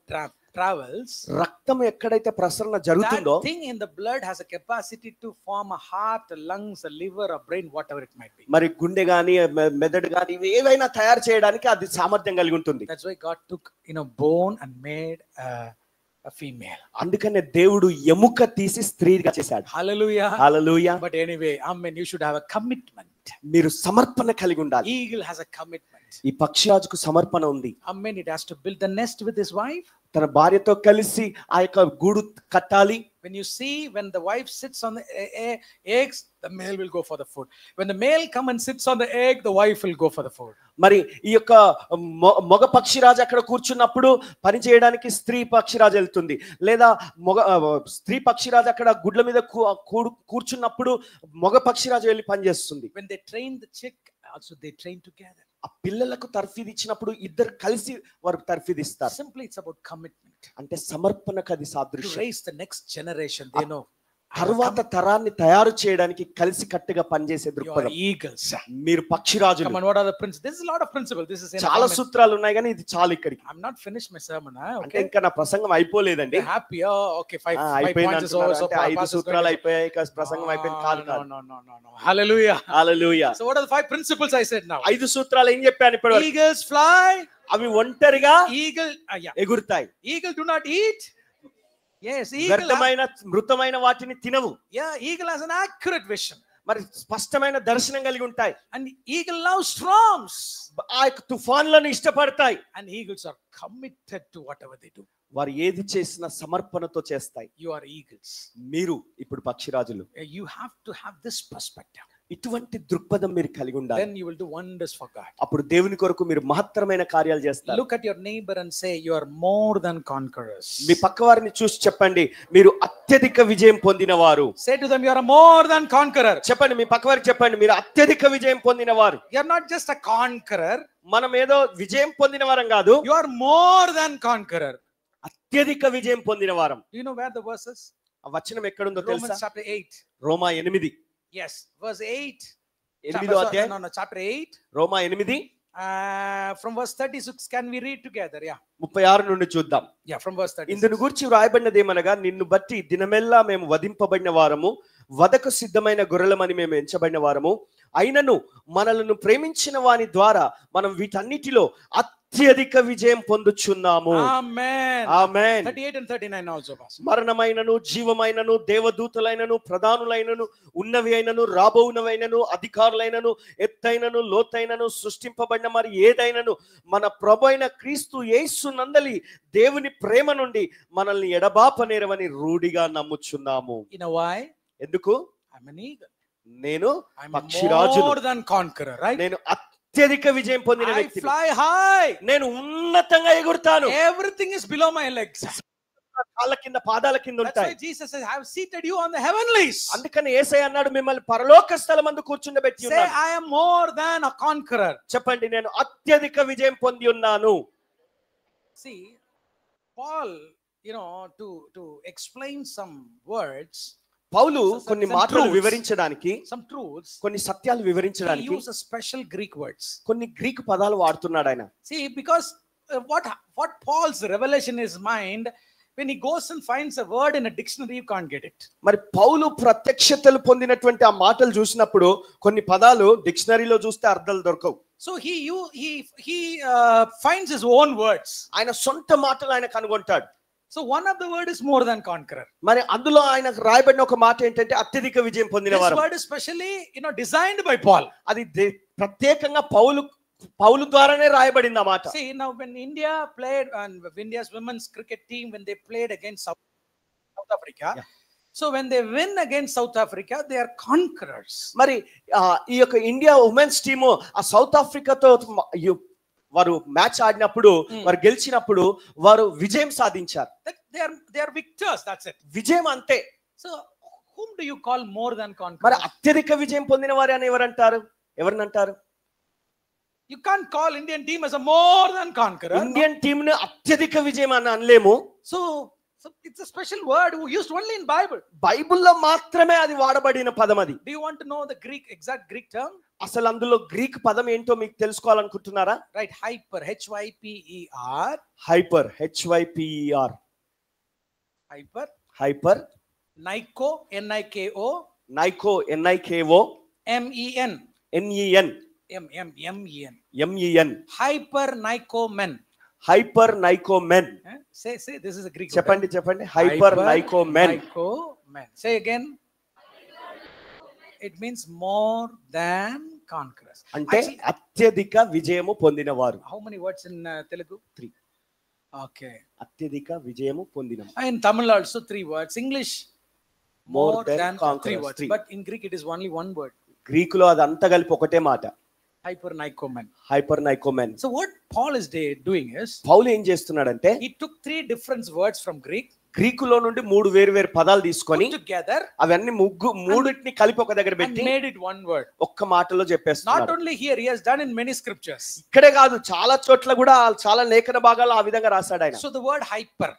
travels, రక్తం ఎక్కడైతే ప్రసరణ జరుగుతుందో that thing in the blood has a capacity to form a heart, a lungs, a liver, a brain, whatever it might be. మరి గుండె గాని మెదడు గాని ఏవైనా తయారు చేయడానికి అది సామర్థ్యం కలిగి ఉంటుంది. That's why God took bone and made a female. అందుకనే దేవుడు ఎముక తీసి స్త్రీగా చేశాడు. Hallelujah. Hallelujah. But anyway, amen, you should have a commitment. మీరు సమర్పణ కలిగి ఉండాలి. Eagle has a commitment. ఈ పక్షిరాజుకు సమర్పణ ఉంది. Amen, it has to build the nest with his wife. తన భార్యతో కలిసి ఆ యొక్క గూడు కట్టాలి. When the wife sits on the eggs, the male will go for the food. When the male come and sits on the egg, the wife will go for the food. మరి ఈ యొక్క మగ పక్షిరాజు అక్కడ కూర్చున్నప్పుడు పని చేయడానికి స్త్రీ పక్షిరాజు వెళ్తుంది, లేదా స్త్రీ పక్షిరాజు అక్కడ గుడ్ల మీద కూర్చున్నప్పుడు మగ పక్షిరాజు వెళ్ళి పని చేస్తుంది. When they train the chick, also they train together. ఆ పిల్లలకు తర్ఫీదు ఇచ్చినప్పుడు ఇద్దరు కలిసి వారు తర్ఫీదు ఇస్తారు. Simply it's about commitment. అంటే సమర్పణకు అది సాదృశ్యం. To raise the next generation, they know. తరువాత తరాన్ని తయారు చేయడానికి కలిసి కట్టుగా పనిచేసే దృక్పథం. Eagles. మీరు పక్షిరాజులు. Come on, what are the principles? This is a lot of principles. This is చాలా సూత్రాలు ఉన్నాయి కానీ ఇది చాలు ఇక్కడికి. I'm not finished my sermon. అంటే ఇంకా నా ప్రసంగం అయిపోలేదండి. Happy. Okay, 5 points is over. So 5 సూత్రాలు అయిపోయాయి, ఇక ప్రసంగం అయిపోయింది కాదు. No. Hallelujah. Hallelujah. So what are the 5 principles I said now? 5 సూత్రాలు ఏం చెప్పాను ఇప్పుడు? Eagles fly. అవి ఒంటరిగా ఎగురుతాయి. Eagle do not eat. Yes, eagle. మృతమైన వాటిని తినవు. Eagle has an accurate vision. మరి స్పష్టమైన దర్శనం కలిగి ఉంటాయి. And eagle loves storms. ఆ తుఫాన్లను ఇష్టపడతాయి. And eagles are committed to whatever they do. వారు ఏది చేసినా సమర్పణతో చేస్తాయి. You are eagles. మీరు ఇప్పుడు పక్షిరాజులు. You have to have this perspective. ఇటువంటి దృక్పథం మీరు కలిగి ఉండాలి. Then you will do wonders for God. అప్పుడు దేవుని కొరకు మీరు మహత్తరమైన కార్యాలు చేస్తారు. Look at your neighbor and say you are more than conquerors. మీ పక్కవారిని చూసి చెప్పండి మీరు అత్యధిక విజయం పొందినవారు. Say to them you are more than conqueror. చెప్పండి మీ పక్కవారికి చెప్పండి మీరు అత్యధిక విజయం పొందినవారు. You are not just a conqueror. మనం ఏదో విజయం పొందినవారం కాదు. You are more than conqueror. అత్యధిక విజయం పొందినవారం. Do you know where the verses? ఆ వచనం ఎక్కడ ఉందో తెలుసా? Romans chapter 8. రోమా 8. Yes, verse 8. 8వ అధ్యాయం. No, chapter 8. Roma 8. From verse 36 can we read together? 36 నుండి చూద్దాం. From verse 36. ఇందును గురించి వ్రాయబడినది ఏమనగా నిన్ను బట్టి దినమెల్లా మేము వధింపబడిన వారము, వదకు సిద్ధమైన గొర్రెలమని మేము ఎంచబడిన వారము, అయినను మనలను ప్రేమించిన వాని ద్వారా మనం వీటన్నిటిలో అత్యధిక విజయం పొందుచున్నాము. ఆమేన్. ఆమేన్. 38 and 39 also. మరణమైనను జీవమైనను దేవదూతలైనను ప్రధానులైనను ఉన్నవి అయినను రాబోవునవైనను అధికారులైనను ఎత్తైనను లోతైనను సృష్టింపబడిన మరి ఏదైనను మన ప్రభువైన క్రీస్తు యేసు నందలి దేవుని ప్రేమ నుండి మనల్ని ఎడబాపనేరవని రూఢిగా నమ్ముచున్నాము. ఎందుకు? నేను పక్షిరాజును. More than conqueror, right? నేను అత్యధిక విజయం పొందిన వ్యక్తిని. I fly high. నేను ఉన్నతంగా ఎగురుతాను. Everything is below my legs. కాళ్ళ కింద పాదాల కింద ఉంటాయి. That's why Jesus says I have seated you on the heavenlies. అందుకని యేసయ్య అన్నాడు మిమ్మల్ని పరలోక స్థలమందు కూర్చుండబెట్టి ఉన్నాను. Say I am more than a conqueror. చెప్పండి నేను అత్యధిక విజయం పొంది ఉన్నాను. See, Paul, to explain some words, పౌలు కొన్ని మాటలు వివరించడానికి, కొన్ని సత్యాలు వివరించడానికి he uses special Greek words. కొన్ని గ్రీక్ పదాలు వాడుతున్నాడు ఆయన. See, because what Paul's revelation is mind, when he goes and finds a word in a dictionary you can't get it. మరి పౌలు ప్రత్యక్షతలు పొందినటువంటి ఆ మాటలు చూసినప్పుడు కొన్ని పదాలు డిక్షనరీలో చూస్తే అర్థాలు దొరకవు. So he finds his own words. ఆయన సొంత మాటలు ఆయన కనుగొంటాడు. So one of the word is more than conqueror. మరి అందులో ఆయనకు రాయబడిన ఒక మాట ఏంటంటే అత్యధిక విజయం పొందినవారు. This word is specially designed by Paul. అది ప్రత్యేకంగా పౌలు ద్వారానే రాయబడింది ఆ మాట. See, now when India played and India's women's cricket team when they played against South Africa, so when they win against South Africa they are conquerors. మరి ఈ యొక్క India women's team ఆ సౌత్ ఆఫ్రికాతో వారు మ్యాచ్ ఆడినప్పుడు వారు గెలిచినప్పుడు వారు విజయం సాధించారు. They are victors, that's it. విజయం అంతే. So whom do you call more than conquerors? మరి అత్యధిక విజయం పొందిన వారు అని ఎవరంటారు? ఎవరినంటారు? You can't call Indian team as a more than conqueror. Indian team ను అత్యధిక విజయం అని అనలేము. So it's a special word used only in Bible. బైబిల్లో మాత్రమే అది వాడబడిన పదం అది. Do you want to know the exact Greek term? అసలు అందులో గ్రీక్ పదం ఏంటో మీకు తెలుసుకోవాలనుకుంటున్నారా? Right, hyper, HYPER. Hyper, HYPER. Hyper. Hyper. Niko, NIKO. Niko, NIKO. MEN. NEN. MEN. Hyper Nikomen. Hyper Nikomen. Say this is a Greek word. చెప్పండి. Hyper Nikomen. Say again. It means more than conquerors. అంటే అత్యధిక విజయము పొందినవారు. How many words in Telugu? 3. Okay. అత్యధిక విజయము పొందిన. In Tamil also 3 words. English more than 3 words. 3. But in Greek it is only 1 word. గ్రీకులో అదంతా కలిపి ఒకటే మాట. Hyper Nikomen. So what Paul is doing is, పౌలు ఏం చేస్తున్నాడంటే, he took 3 different words from Greek. గ్రీకులో నుండి 3 వేరు పదాలు తీసుకొని together, అవన్నీ మూడిటిని కలిపి ఒక దగ్గర పెట్టి made it 1 word. ఒక్క మాటలో చెప్పేస్తున్నాడు. Not only here, he has done in many scriptures. ఇక్కడే కాదు, చాలా చోట్ల కూడా చాలా లేఖన భాగాలు ఆ విధంగా రాశాడు ఆయన. So the word hyper,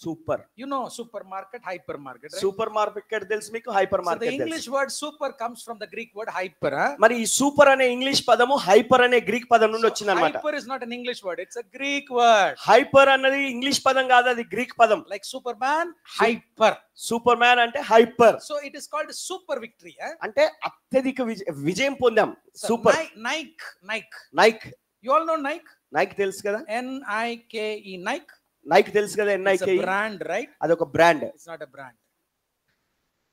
super. You know supermarket, hypermarket, right? Super market తెలుసు మీకు, హైపర్ So మార్కెట్ the తెలుసు. English word super comes from the Greek word hyper. మరి ఈ సూపర్ అనే ఇంగ్లీష్ పదము హైపర్ అనే గ్రీక్ పదం నుండి వచ్చిందన్నమాట. Hyper is not an English word, it's a Greek word. Hyper అన్నది ఇంగ్లీష్ పదం కాదు, అది గ్రీక్ పదం. Like Superman, hyper. Superman అంటే hyper. So it is called super victory. అంటే అత్యధిక విజయం పొందాం. Super. Nike. You all know Nike? Nike తెలుసు కదా? NIKE, Nike. నైక్ తెలుసు కదా? NIKE. It's a brand, right? అదొక brand. It's not a brand.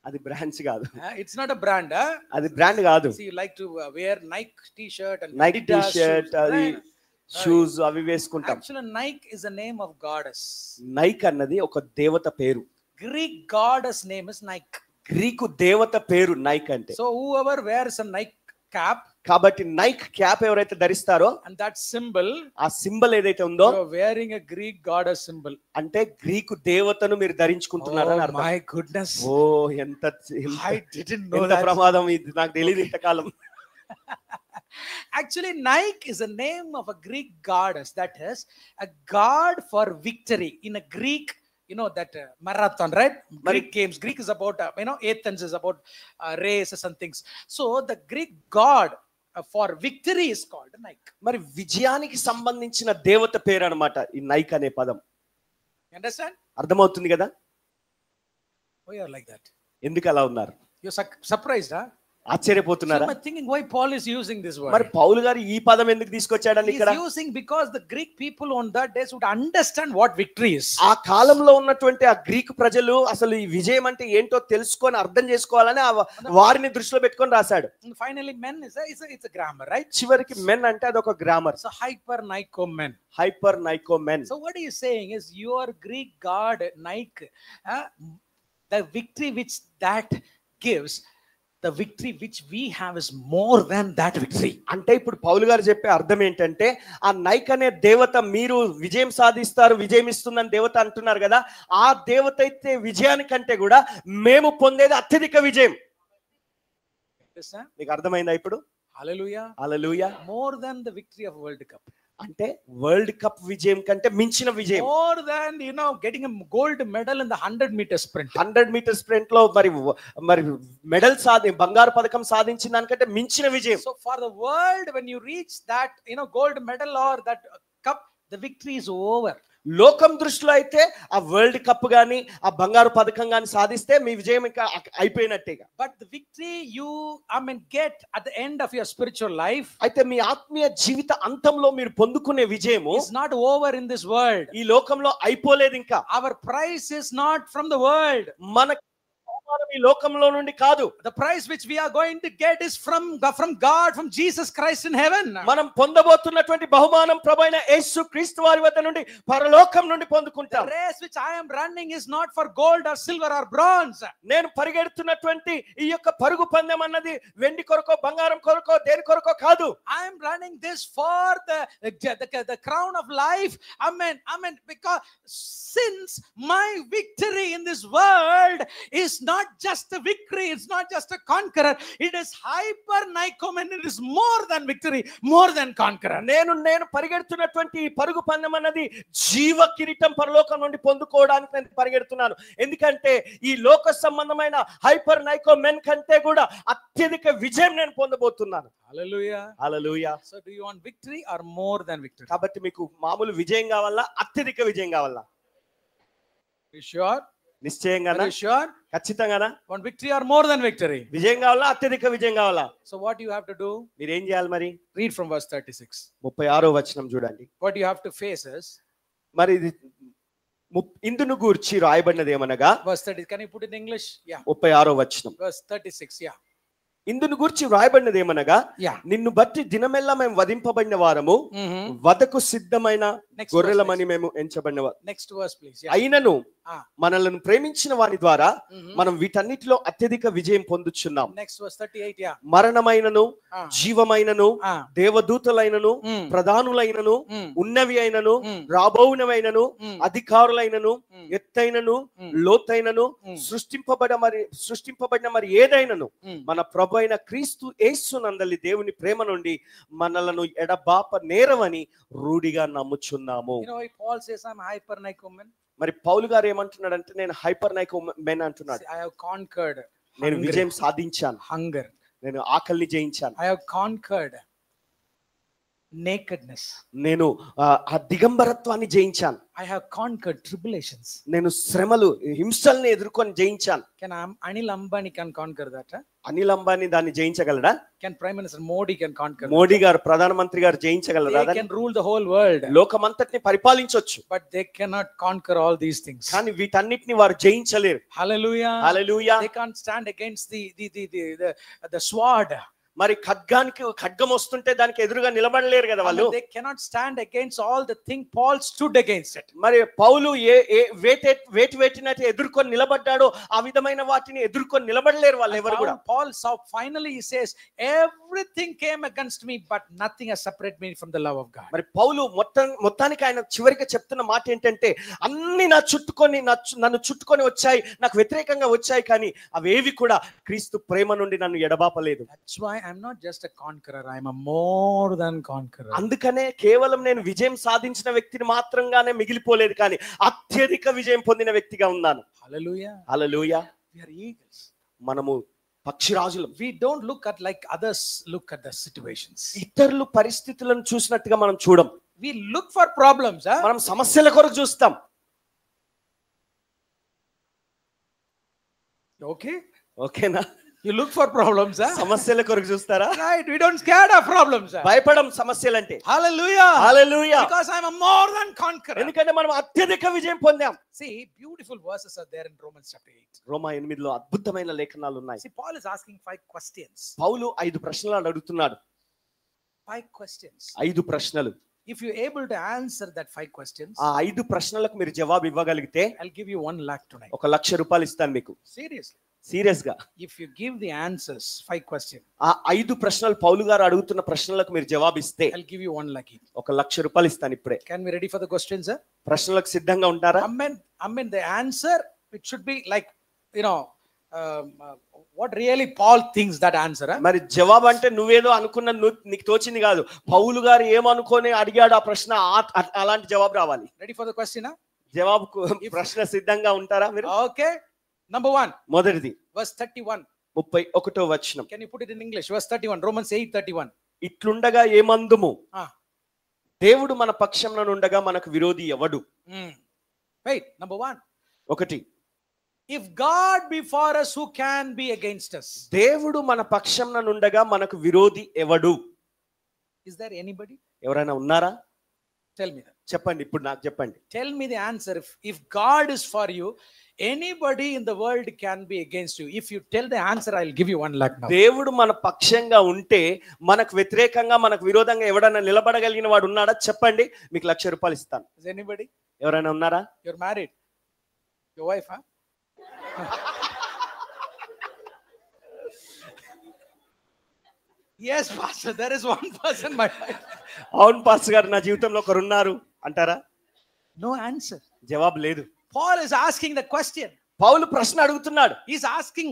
అది బ్రాండ్స్ కాదు. It's not a brand. అది బ్రాండ్ కాదు. See, you like to wear Nike t-shirt and Nike t-shirt, అది షూస్ అవి వేసుకుంటాం. Actually Nike is a name of goddess. Nike అన్నది ఒక దేవత పేరు. Greek goddess name is Nike. Greek దేవత పేరు నైక్ అంటే. So whoever wears a Nike cap, కాబట్టి నైక్ క్యాప్ ఎవరైతే ధరిస్తారో, and that symbol, ఆ సింబల్ ఏదైతే ఉందో, you are wearing a Greek goddess symbol. అంటే గ్రీకు దేవతను మీరు ధరించుకుంటున్నారని అర్థం. My goodness. ఓ ఎంత I didn't know ఎంత that. ప్రమాదం ఇది, నాకు తెలియదు ఇంతకాలం. Actually Nike is a name of a Greek goddess, that is a god for victory in a Greek, you know that marathon, right? Greek games. Greek is about Athens is about races and things. So the Greek god for victory is called Nike. మరి విజయానికి సంబంధించిన దేవత పేరు అన్నమాట ఈ Nike అనే పదం. You understand? అర్థమవుతుంది కదా? Why you are like that? ఎందుకు అలా ఉన్నారు? You're surprised, huh? ఆశ్చర్యపోతున్నారా? I'm thinking why Paul is using this word. మరి పౌలు గారు ఈ పదం ఎందుకు తీసుకొచ్చాడని ఇక్కడ? He's using because the Greek people on that days would understand what victory is. ఆ కాలంలో ఉన్నటువంటి ఆ గ్రీకు ప్రజలు అసలు ఈ విజయం అంటే ఏంటో తెలుసుకొని అర్థం చేసుకోవాలని వారిని దృష్టిలో పెట్టుకొని రాశాడు. Finally men it's a grammar, right? చివరికి మెన్ అంటే అదొక grammar. So hyper Nikomen. Hyper Nikomen. So what he is saying is your Greek god Nike, the victory which that gives, the victory which we have is more than that victory. అంటే ఇప్పుడు పౌలు గారు చెప్పే అర్థం ఏంటంటే, ఆ Nike అనే దేవత మీరు విజయం సాధిస్తారు, విజయం ఇస్తుందని దేవత అంటున్నారు కదా, ఆ దేవత అయితే విజయానికంటే కూడా మేము పొందేది అత్యధిక విజయం. మీకు అర్థమైందా ఇప్పుడు? హల్లెలూయా. హల్లెలూయా. More than the victory of World Cup. అంటే వరల్డ్ కప్ విజయం కంటే మించిన విజయం. More than getting a gold medal in the 100-meter sprint. 100-meter sprint లో మరి మెడల్ బంగారు పథకం సాధించిన దానికంటే మించిన విజయం. So for the world, when you reach that gold medal or that cup, the victory is over. లోకం దృష్టిలో అయితే ఆ వరల్డ్ కప్ గాని ఆ బంగారు పథకం గాని సాధిస్తే మీ విజయం ఇంకా అయిపోయినట్టేగా. But the victory you get at the end of your spiritual life, అయితే మీ ఆత్మీయ జీవిత అంతంలో మీరు పొందుకునే విజయము is not over in this world. ఈ లోకంలో అయిపోలేదు ఇంకా. Our prize is not from the world. మన బహుమానం ఈ లోకంలో నుండి కాదు. The prize which we are going to get is from God, from Jesus Christ in heaven. మనం పొందబోతున్నటువంటి బహుమానం ప్రభువైన యేసు క్రీస్తు వారి వద్ద నుండి పరలోకం నుండి పొందుకుంటాం. The race which I am running is not for gold or silver or bronze. నేను పరిగెడుతున్నటువంటి ఈ యొక్క పరుగు పందెం అన్నది వెండి కొరకో బంగారం కొరకో దేని కొరకో కాదు. I am running this for the crown of life. Amen. Amen. Because since my victory in this world is not just a victory, it's not just a conqueror, it is hyper Nikomen, it is more than victory, more than conqueror. నేను పరిగెడుతున్నటువంటి ఈ పరుగు పందెం అన్నది జీవ కిరీటం పరలోకం నుండి పొందుకోవడానికి నేను పరిగెడుతున్నాను. ఎందుకంటే ఈ లోక సంబంధమైన హైపర్ నైకోమెన్ కంటే కూడా అత్యధిక విజయం నేను పొందబోతున్నాను. Hallelujah. Hallelujah. So do you want victory or more than victory? కాబట్టి మీకు మామూలు విజయం కావాలా అత్యధిక విజయం కావాలా? You sure? నిశ్చయంగానా? Are you sure? ఖచ్చితంగానా? Want victory or more than victory? విజయం కావాలా అత్యధిక విజయం కావాలా? So what you have to do? మీరు ఏం చేయాలి మరి? Read from verse 36. 36వ వచనం చూడండి. What you have to face is, మరి ఇది ఇందును గూర్చి రాయబడినది ఏమనగా, verse 30. Can you put it in English? Yeah. 36వ వచనం. Verse 36. Yeah. ఇందును గురించి వ్రాయబడినది ఏమనగా, Yeah. నిన్ను బట్టి దినమెల్లా మేము వధింపబడిన వారము, వధకు సిద్ధమైన గొర్రెలమని మేము ఎంచబడిన వారు. Next verse please. Yeah. అయినను మనలను ప్రేమించిన వారి ద్వారా మనం వీటన్నిటిలో అత్యధిక విజయం పొందుచున్నాం. Next verse 38. Yeah. మరణమైనను జీవమైనను దేవదూతలైనను ప్రధానులైనను ఉన్నవి అయినను రాబోవునవైనను అధికారులైనను ఎత్తైనను లోతైనను సృష్టింపబడిన మరి ఏదైనను మన ప్రభు అయిన క్రీస్తు యేసునందలి దేవుని ప్రేమ నుండి మనలను ఎడబాప నేరవని రూఢిగా నమ్ముచున్నాము. You know why Paul says I'm hyper Nikomen? మరి పౌలు గారు ఏమంటున్నాడంటే నేను హైపర్ నైకోమెన్ అంటున్నాడు. I have conquered. నేను విజయం సాధించాను. Hunger. నేను ఆకలిని జయించాను. I have conquered nakedness. నేను ఆ దిగంబరత్వాన్ని జయించాను. I have conquered tribulations. నేను శ్రమలు హింసల్ని ఎదుర్కొని జయించాను. Can Anil Ambani can conquer that? Huh? Anil Ambani దాన్ని జయించగలడా? Can Prime Minister Modi can conquer? Modi గారు ప్రధానమంత్రి గారు జయించగలరా? They can rule the whole world. లోకమంతటిని పరిపాలించొచ్చు. But they cannot conquer all these things. కానీ వీటన్నిటిని వారు జయించలేరు. Hallelujah. Hallelujah. They can't stand against the sword. మరి ఖడ్గం వస్తుంటే దానికి ఎదురుగా నిలబడలేరు కదా వాళ్ళు. They cannot stand against all the thing Paul stood against it. మరి పౌలు వేటినైతే ఎదుర్కొని నిలబడ్డాడో ఆ విధమైన వాటిని ఎదుర్కొని నిలబడలేరు వాళ్ళు ఎవరు కూడా. Paul saw finally he says everything came against me but nothing has separated me from the love of God. మరి పౌలు మొత్తానికి ఆయన చివరికి చెప్తున్న మాట ఏంటంటే అన్ని నన్ను చుట్టుకొని వచ్చాయి, నాకు వ్యతిరేకంగా వచ్చాయి, కానీ అవేవి కూడా క్రీస్తు ప్రేమ నుండి నన్ను ఎడబాపలేదు. That's why I'm not just a conqueror, I'm a more than conqueror. అందుకనే కేవలం నేను విజయం సాధించిన వ్యక్తిని మాత్రంగానే మిగిలిపోలేదు, కానీ అత్యధిక విజయం పొందిన వ్యక్తిగా ఉన్నాను. Hallelujah. Hallelujah. We are eagles. మనము పక్షిరాజులం. We don't look at like others look at the situations. ఇతరులు పరిస్థితులను చూసినట్టుగా మనం చూడం. We look for problems. మనం సమస్యల కొరకు చూస్తాం. Okay? ఓకేనా? You look for problems. సమస్యల కొరకు చూస్తారా? Right. We don't scared of problems. భయపడం సమస్యలంటే. Hallelujah. Hallelujah. Because I'm a more than conqueror. ఎందుకంటే మనం అత్యధిక విజయం పొందాం. See, beautiful verses are there in Romans chapter 8. రోమా 8లో అద్భుతమైన లేఖనాలు ఉన్నాయి. See, Paul is asking 5 questions. పౌలు 5 ప్రశ్నలు అడుగుతున్నాడు. 5 questions. 5 ప్రశ్నలు. If you're able to answer that 5 questions, ఆ 5 ప్రశ్నలకు మీరు జవాబు ఇవ్వగలిగితే I'll give you 1 lakh tonight. 1 లక్ష రూపాయలు ఇస్తాను మీకు. Seriously. సీరియస్ గా. If you give the answers 5 questions, ఆ 5 ప్రశ్నలు పౌలు గారు అడుగుతున్న ప్రశ్నలకు మీరు జవాబు ఇస్తే I'll give you 1 lakh each. 1 లక్ష రూపాయలు ఇస్తాను ఇప్పుడే. Can we ready for the questions, sir? ప్రశ్నలకు సిద్ధంగా ఉంటారా? Amen. The answer, it should be like, you know, what really Paul thinks that answer. మరి జవాబు అంటే నువ్వేదో అనుకున్న నీకు తోచింది కాదు, పౌలు గారు ఏమనుకొని అడిగాడు ఆ ప్రశ్న, అలాంటి జవాబు రావాలి. Ready for the question? జవాబుకు ప్రశ్న సిద్ధంగా ఉంటారా మీరు? Okay. Number 1. మొదటిది verse 31. 31వ వచనం. Can you put it in English? Verse 31. Romans 8:31. ఇట్లుండగా ఏమందుము, దేవుడు మన పక్షంలో ఉండగా మనకు విరోధి ఎవడు? Wait. Number 1. ఒకటి, if God be for us, who can be against us? దేవుడు మన పక్షంలో ఉండగా మనకు విరోధి ఎవడు? Is there anybody? ఎవరైనా ఉన్నారా? Tell me that. చెప్పండి, ఇప్పుడు నాకు చెప్పండి. Tell me the answer. If God is for you, Anybody in the world can be against you. If you tell the answer, I'll give you 1 lakh now. దేవుడు మన పక్షంగా ఉంటే మనకు వ్యతిరేకంగా మనకు విరోధంగా ఎవడన్నా నిలబడగలిగిన వాడు ఉన్నాడా చెప్పండి, మీకు ₹1,00,000 ఇస్తాను. Is anybody? ఎవరైనా ఉన్నారా? You're married. Your wife, huh? Yes, pastor, there is one person, my wife. అవును పాస్టర్ గారు, నా జీవితంలో ఒకరు ఉన్నారు అంటారా? No answer. జవాబు లేదు. Paul is asking the question. పౌలు ప్రశ్న అడుగుతున్నాడు. He's asking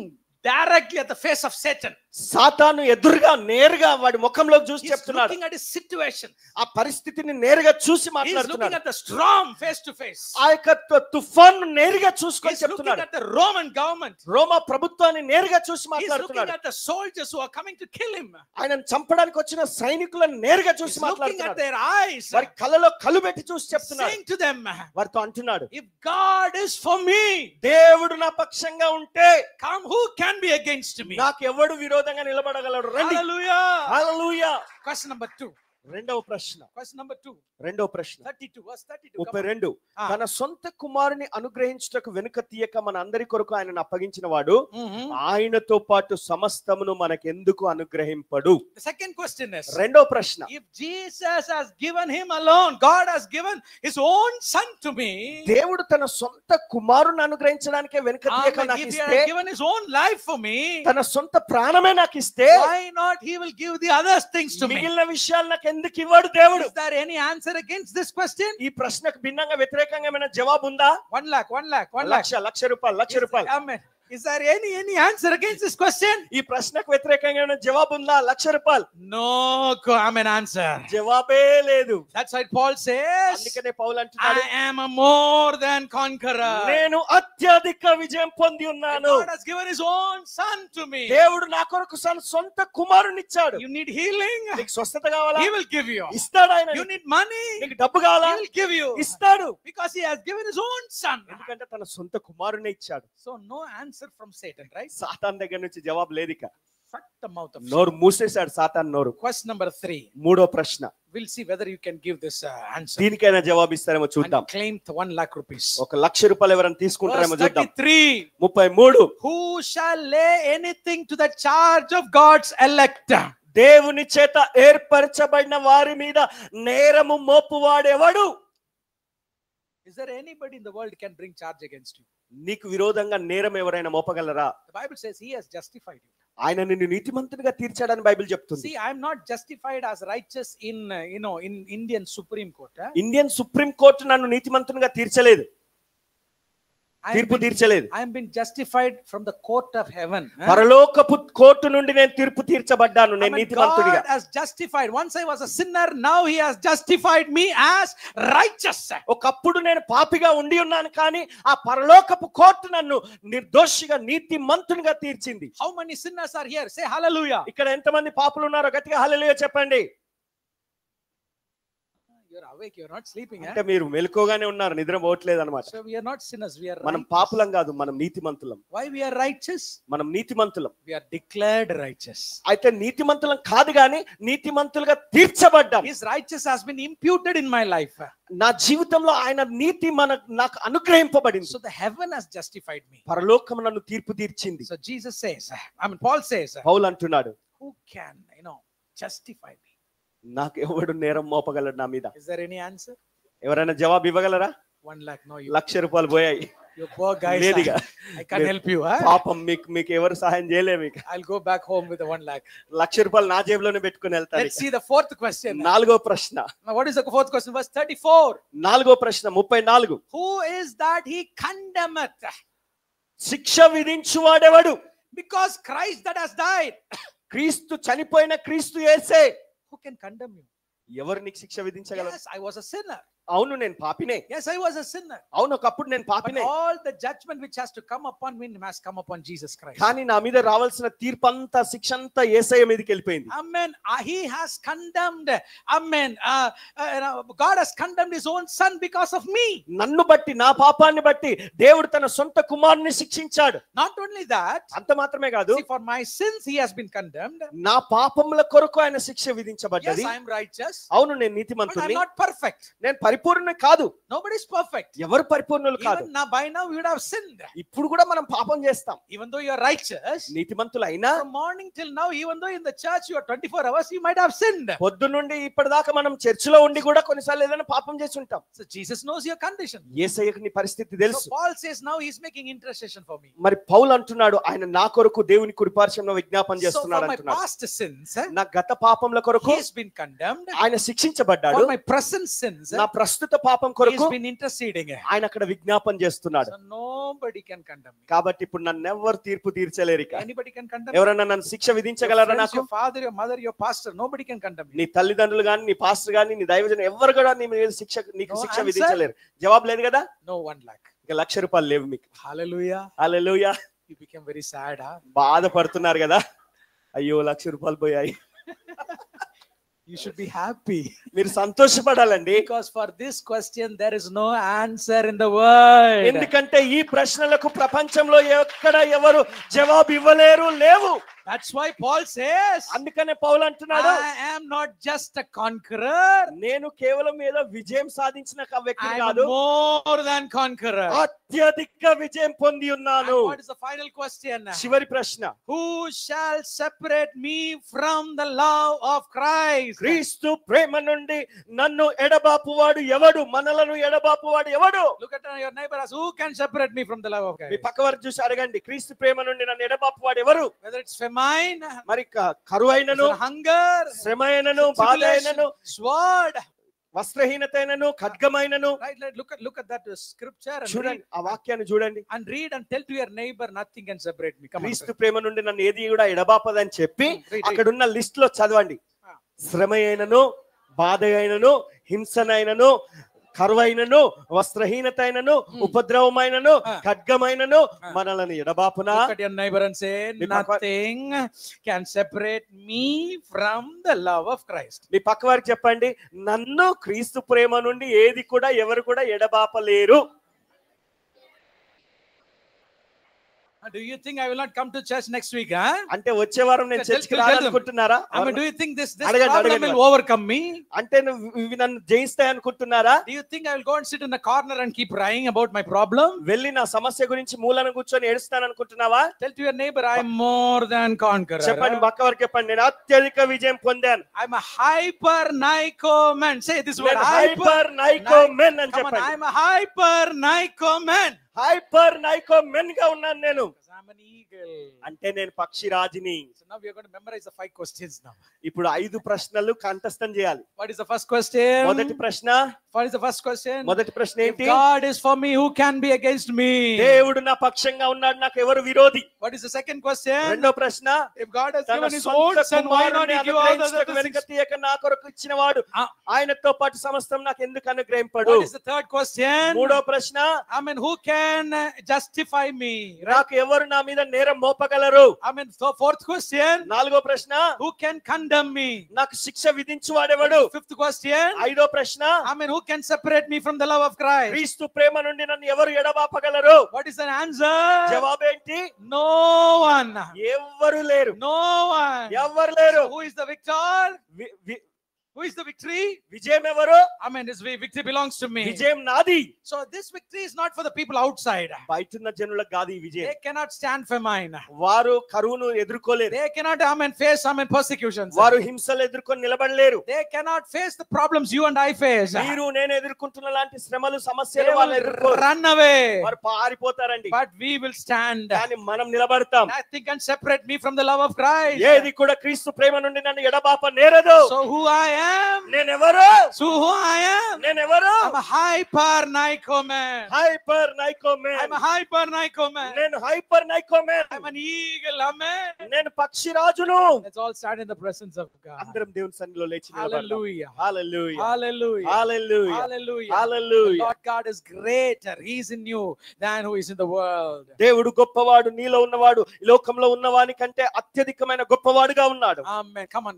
directly at the face of Satan. సాతాను ఎదురుగా నేరుగా వాడి ముఖంలోకి చూసి చెప్తున్నాడు. Looking at his situation. ఆ పరిస్థితిని నేరుగా చూసి He's looking మాట్లాడుతున్నాడు. at the storm face to face. ఆ యొక్క తుఫాను నేరుగా చూసుకొని He's looking చెప్తున్నాడు. at the Roman government. రోమా ప్రభుత్వాన్ని నేరుగా చూసి He's looking మాట్లాడుతున్నాడు. at the soldiers who are coming to kill him. ఆయనను చంపడానికి వచ్చిన సైనికులను నేరుగా చూసి He's looking at మాట్లాడుతున్నాడు. their eyes. వారి కళ్ళలో కళ్ళు పెట్టి చూసి చెప్తున్నాడు. Saying to them, వారితో అంటున్నాడు, if God is for me, దేవుడు నా పక్షంగా ఉంటే come, who can be against me? నాకు ఎవడు విరోధంగా నిలబడగలడు? రండి. Hallelujah. హల్లెలూయా. Question number 2. రెండవ ప్రశ్న. Question number 2. రెండవ ప్రశ్న 32. Verse 32. Come on. 32. Ah. తన సొంత కుమారుని అనుగ్రహించుటకు వెనుక తీయక మన అందరి కొరకు ఆయనను అప్పగించిన వాడు ఆయనతో పాటు సమస్తమును మనకెందుకు అనుగ్రహింపడు? The second question is, రెండవ ప్రశ్న. if Jesus has given him alone, God has given his own son to me, దేవుడు తన సొంత కుమారుని అనుగ్రహించడానికే వెనుక తీయక and నాకు if he ఇస్తే, has given his own life for me, తన సొంత ప్రాణమే నాకు ఇస్తే, why not he will give the other things to me? మిగిలిన విషయాలు నాకు ఎందుకు ఇవ్వడు దేవుడు? Is there any answer against this question? ఈ ప్రశ్నకు భిన్నంగా వ్యతిరేకంగా ఏమైనా జవాబు ఉందా? 1 lakh, 1 lakh, 1 lakh. ₹1,00,000. Amen. Is there any answer against this question? ఈ ప్రశ్నకు వ్యతిరేకంగా ఏమైనా జవాబు ఉందా? ₹1,00,000. No, amen answer. జవాబే లేదు. That's why Paul says, అందుకనే పౌలు అంటున్నాడు, I am a more than conqueror. నేను అత్యధిక విజయం పొంది ఉన్నాను. God has given his own son to me. దేవుడు నా కొరకు సొంత కుమారుని ఇచ్చాడు. You need healing, నీకు స్వస్థత కావాలా? he will give you. ఇస్తాడు ఆయన. You need money, నీకు డబ్బు కావాలా? he will give you. ఇస్తాడు. Because he has given his own son. ఎందుకంటే తన సొంత కుమారుని ఇచ్చాడు. So no answer from Satan, right? Satan దగ్గర నుంచి జవాబు లేదు. ఇక Shut the mouth of నోరు మూసేశాడు సాతాన్ నోరు. Question number 3. మూడో ప్రశ్న. We'll see whether you can give this answer. దీనికైనా జవాబు ఇస్తారేమో చూద్దాం. And claim the 1 lakh rupees. ₹1,00,000 ఎవరైనా తీసుకుంటారేమో Verse చూద్దాం. 33. 33. Who shall lay anything to the charge of God's elect? దేవుని చేత ఏర్పరచబడిన వారి మీద నేరము మోపువాడెవడు? Is there anybody in the world can bring charge against you? నీకు విరోధంగా నేరం ఎవరైనా మోపగలరా? The Bible says he has justified you. ఆయన నిన్ను నీతిమంతునిగా తీర్చాడని బైబిల్ చెప్తుంది. See, I am not justified as righteous in in Indian Supreme Court. Indian supreme court నన్ను నీతిమంతునిగా తీర్చలేదు, తీర్పు తీర్చలేదు. I am been justified from the court of heaven. పరలోకపు court నుండి నేను తీర్పు తీర్చబడ్డాను. నేను నీతిమంతుడిగా. God has justified. Once I was a sinner, now he has justified me as righteous. ఒకప్పుడు నేను పాపిగా ఉండి ఉన్నాను, కానీ ఆ పరలోకపు కోర్టు నన్ను నిర్దోషిగా నీతిమంతునిగా తీర్చింది. How many sinners are here? Say hallelujah. ఇక్కడ ఎంతమంది పాపులు ఉన్నారో గట్టిగా హల్లెలూయా చెప్పండి. You're awake, you're not sleeping. అంటే మీరు మెలకుగానే ఉన్నారు, నిద్ర పోవట్లేదు అన్నమాట. So we are not sinners, we are మనం righteous. పాపులం కాదు, మనం నీతిమంతులం. Why we are righteous? మనం నీతిమంతులం. We are declared righteous. అయితే నీతిమంతులం కాదు, కానీ నీతిమంతులుగా తీర్చబడ్డాం. His righteousness has been imputed in my life. నా జీవితంలో ఆయన నీతి నాకు అనుగ్రహింపబడింది. So the heaven has justified me. పరలోకం నన్ను తీర్పు తీర్చింది. So Jesus says, Paul says, పౌలు అంటున్నాడు, who can justify me? నాకు ఎవడు నేరం మోపగలడు నా మీద? Is there any answer? ఎవరైనా జవాబు ఇవ్వగలరా? 1 lakh. No, you. ₹1,00,000 పోయాయి. You poor guys. లేదిగా. I can't help you. పాపం మీకు ఎవరు సహాయం చేయలేము. I'll go back home with the 1 lakh. ₹1,00,000 నా జేబులోనే పెట్టుకుని వెళ్తాను. Let's see the fourth question. నాలుగో ప్రశ్న. Now what is the fourth question? Verse 34. నాలుగో ప్రశ్న 34. Who is that he condemneth? శిక్ష విధించువాడెవడు? Because Christ that has died. క్రీస్తు చనిపోయిన క్రీస్తు యేసే. Who can condemn you? ఎవరు నీకు శిక్ష విధించగలరు? Yes, I was a sinner. అవును నేను పాపినే. Yes, I was a sinner. అవును ఒకప్పుడు నేను But పాపినే. all the judgment which has to come upon me has come upon Jesus Christ. కానీ నా మీద రావాల్సిన తీర్పంతా శిక్షంతా యేసయ్య మీదకి వెళ్ళిపోయింది. Amen. He has condemned. Amen. God has condemned his own son because of me. నన్ను బట్టి, నా పాపాన్ని బట్టి దేవుడు తన సొంత కుమారుని శిక్షించాడు. Not only that, అంత మాత్రమే కాదు, see, for my sins he has been condemned. నా పాపముల కొరకు ఆయన శిక్ష Yes, విధించబడ్డది. I am righteous. అవును నేను But I am నీతిమంతుని, not perfect. నేను పరిపూర్ణ కాదు. Nobody is perfect. ఎవరు పరిపూర్ణులు కాదు. Even now, by now we would have sinned. ఇప్పుడు కూడా మనం పాపం చేస్తాం. Even though you are righteous, నీతిమంతులైనా from morning till now, even though in the church you are 24 hours, you might have sinned. పొద్దు నుండి ఇప్పటిదాకా మనం చర్చిలో ఉండి కూడా కొన్నిసార్లు ఏదైనా పాపం చేసి ఉంటాం. So Jesus knows your condition. యేసయ్యకు నీ పరిస్థితి తెలుసు. So Paul says now he is making intercession for me. మరి పౌలు అంటున్నాడు ఆయన నా కొరకు దేవుని కుడిపార్శ్వంలో విజ్ఞాపన చేస్తున్నాడు So for my అంటున్నాడు. past sins, నా గత పాపముల కొరకు he has been condemned. ఆయన శిక్షించబడ్డాడు. For my present sins, నా ప్రస్తుత పాపం he కొరకు has been interceding. ఆయన అక్కడ విజ్ఞాపన చేస్తున్నాడు. So nobody can condemn me. కాబట్టి ఇప్పుడు నన్ను ఎవరు తీర్పు తీర్చలేరు. ఇక Anybody can condemn. ఎవరైనా నన్ను శిక్ష విధించగలరా? నాకు your father, your mother, your pastor, nobody can condemn me. నీ తల్లిదండ్రులు గాని, నీ పాస్టర్ గాని, నీ దైవజనులు ఎవరు కూడా నీ మీద నీకు శిక్ష విధించలేరు. జవాబు లేదు కదా. No 1 lakh. ఇక ₹1,00,000 లేవు మీకు. Hallelujah. Hallelujah. You became very sad, huh? బాధపడుతున్నారు కదా. అయ్యో ₹1,00,000 పోయాయి. You should be happy. మీరు సంతోషపడాలండి. Because for this question there is no answer in the world. ఎందుకంటే ఈ ప్రశ్నలకు ప్రపంచంలో ఎక్కడ ఎవరు జవాబు ఇవ్వలేరు, లేవు. That's why Paul says, అందుకనే పౌలు అంటున్నాడు, I am not just a conqueror. నేను కేవలం ఏదో విజయం సాధించిన వ్యక్తి I am కాదు, more than conqueror. అత్యధిక విజయం పొంది ఉన్నాను. And what is the final question? చివరి ప్రశ్న, Who shall separate me from the love of Christ? క్రీస్తు ప్రేమ నుండి నన్ను ఎడబాపువాడు ఎవడు? మనలను ఎడబాపువాడు ఎవడు? Look at your neighbor, ask, who can separate me from the love of me Christ? పక్కవారు చూసి అడగండి, క్రీస్తు ప్రేమ నుండి నన్ను ఎడబాపువాడు ఎవరు? Whether it's famine, మరి కరువైనను, hunger, శ్రమ అయినను, బాధ అయినను, sword, వస్త్రహీనతైనను, ఖడ్గమైనను. right, look at that scripture and చూడండి, ఆ వాక్యాన్ని చూడండి. read and tell to your neighbor, nothing can separate me. Come on. క్రీస్తు ప్రేమ నుండి నన్ను ఏది కూడా ఎడబాపదని చెప్పి అక్కడున్న లిస్ట్ లో చదవండి. శ్రమ అయినను, బాధ అయినను, హింసనైనను, కరువైనను, వస్త్రహీనతైనను, ఉపద్రవమైనను, ఖడ్గమైనను మనలను ఎడబాపునా. Look at your neighbor and say, nothing can separate me from the love of Christ. మీ పక్క వారికి చెప్పండి, నన్ను క్రీస్తు ప్రేమ నుండి ఏది కూడా ఎవరు కూడా ఎడబాపలేరు. Do you think I will not come to church next week? Huh? అంటే వచ్చే వారం నేను చర్చికి రావాలనుకుంటున్నారా? I mean, do you think this problem will overcome me? అంటే ఇవి నన్ను జయిస్తాయి అనుకుంటున్నారా? Do you think I will go and sit in the corner and keep crying about my problem? వెళ్ళి నా సమస్య గురించి మూలన కూర్చొని ఏడుస్తాను అనుకుంటున్నావా? Tell to your neighbor, I am more than conqueror. చెప్పండి, పక్క వారికి చెప్పండి, నేను అత్యధిక విజయం పొందాను. I am a hyper Nico man. Say this word, hyper Nico man అని Come on, చెప్పండి. I am a hyper Nico man. Hyper Nico men గా ఉన్నాను నేను. I'm an eagle. అంటే నేను పక్షిరాజుని. So now we are going to memorize the 5 questions now. ఇప్పుడు 5 ప్రశ్నలు కంఠస్థం చేయాలి. What is the first question? మొదటి ప్రశ్న, What is the first question? మొదటి ప్రశ్న If ఏంటి? God is for me, who can be against me? దేవుడు నా పక్షంగా ఉన్నాడు, నాకు ఎవరు విరోధి? What is the second question? రెండో ప్రశ్న, If God has తన given his సొంత own son, why not కుమారుని he give all the అనుగ్రహించుటకు other వెనుక things? తీయక నా కొరకు ఇచ్చిన వాడు ఆయనతో పాటు సమస్తం నాకు ఎందుకు అనుగ్రహింపడు? What is the third question? మూడో ప్రశ్న, I mean, who can justify me? Right? నాకు ఎవరు నా మీద నేరం మోపగలరు? I mean, so fourth question, నాలుగో ప్రశ్న, who can condemn me? నాకు శిక్ష విధించువాడెవడు? Fifth question, ఐదో ప్రశ్న, I mean, who can separate me from the love of Christ? క్రీస్తు ప్రేమ నుండి నన్ను ఎవరు ఎడబాపగలరు? What is the answer? జవాబేంటి? No one. ఎవ్వరు లేరు. No one. ఎవ్వరు లేరు. Who is the victor? Who is the victory? విజయం ఎవరు? I mean, this victory belongs to me. విజయం నాది. So this victory is not for the people outside. బయటున్న జనులకు కాదు ఈ విజయం. They cannot stand famine. వారు కరువును ఎదుర్కోలేరు. They cannot face persecutions. వారు హింసలు ఎదుర్కొని నిలబడలేరు. They cannot face the problems you and I face. మీరు నేను ఎదుర్కొంటున్న లాంటి శ్రమలు, They సమస్యలు వాళ్ళు will ఎదుర్కోరు. run away. వారు పారిపోతారండి. But we will stand. కానీ మనం నిలబడతాం. Nothing can separate me from the love of Christ. ఏది కూడా క్రీస్తు ప్రేమ నుండి నన్ను ఎడబాప నేరదు. So who I am? నేనెవరు? So who I am? నేనెవరు? I'm a hyper Nico man. Hyper Nico man. I'm a hyper Nico man. నేను hyper Nico man. I'm an eagle. Amen. నేను పక్షిరాజును. Let's all stand in the presence of God. అందరం దేవుని సన్నిధిలో లేచి నిలబడదాం. Hallelujah. Hallelujah. Hallelujah. Hallelujah. Hallelujah. Hallelujah. The Lord God is greater. He is in you than who is in the world. దేవుడు గొప్పవాడు, నీలో ఉన్నవాడు ఈ లోకంలో ఉన్నవాని కంటే అత్యధికమైన గొప్పవాడుగా ఉన్నాడు. Amen. Come on,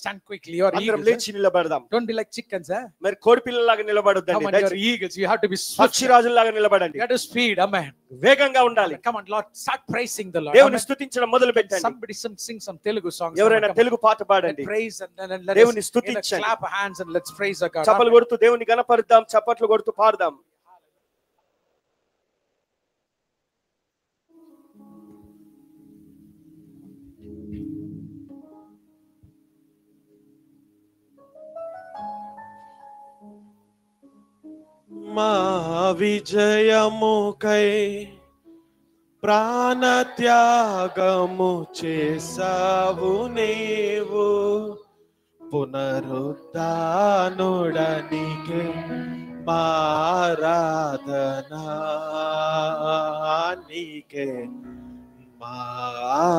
stand quickly. You're eagle. లేచి నిలబడదాం. Don't be like chickens, eh? మరి కోడి పిల్లలాగా Come నిలబడొద్దండి. on, you're eagles. You have to be swift. పక్షిరాజులాగా నిలబడండి. You have to speed. Amen. వేగంగా ఉండాలి. Come on, Lord, start praising the Lord. దేవుని స్తుతించడం మొదలు పెట్టండి. Somebody sing some Telugu songs. ఎవరైనా తెలుగు పాట పాడండి. Praise and let దేవుని us స్తుతించండి. clap our hands and let's praise our God. చప్పట్లు కొడుతూ దేవుని గణపరుద్దాం, చప్పట్లు కొడుతూ పాడదాం. మా విజయముకై ప్రాణత్యాగము చేసావు నీవు, పునరుద్ధానుడనికే మారాధనా, నీకే మారాధనా.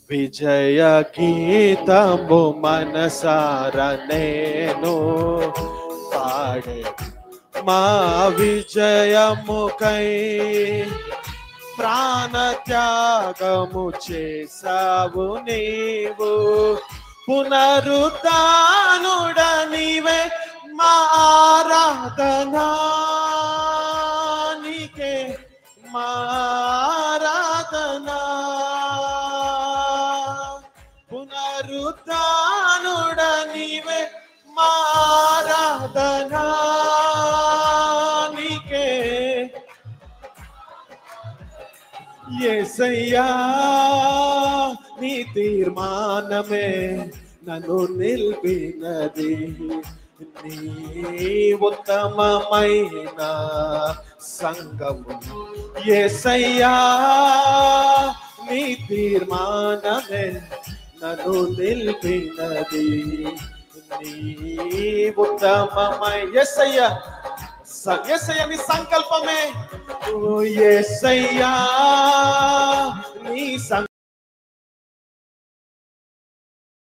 విజయ గీతము మనసార నేను పాడే, మా విజయముకై ప్రాణత్యాగము చేసావు నీవు, పునరుద్ధానుడనివే మా ఆరాధనా, నీకే మా ఆరాధనా. పునరుద్ధానుడనివే మా ఆరాధనా, నీకే. యేసయ్యా నీ తీర్మానమే నన్ను నిలిపినది, నీ ఉత్తమమైన సంగము. యేసయ్యా నీ తీర్మానమే నన్ను నిలిపినది, నీ ఉత్తమమైన. యేసయ్యా యేసయ్యా నీ సంకల్పమే, యేసయ్యా నీ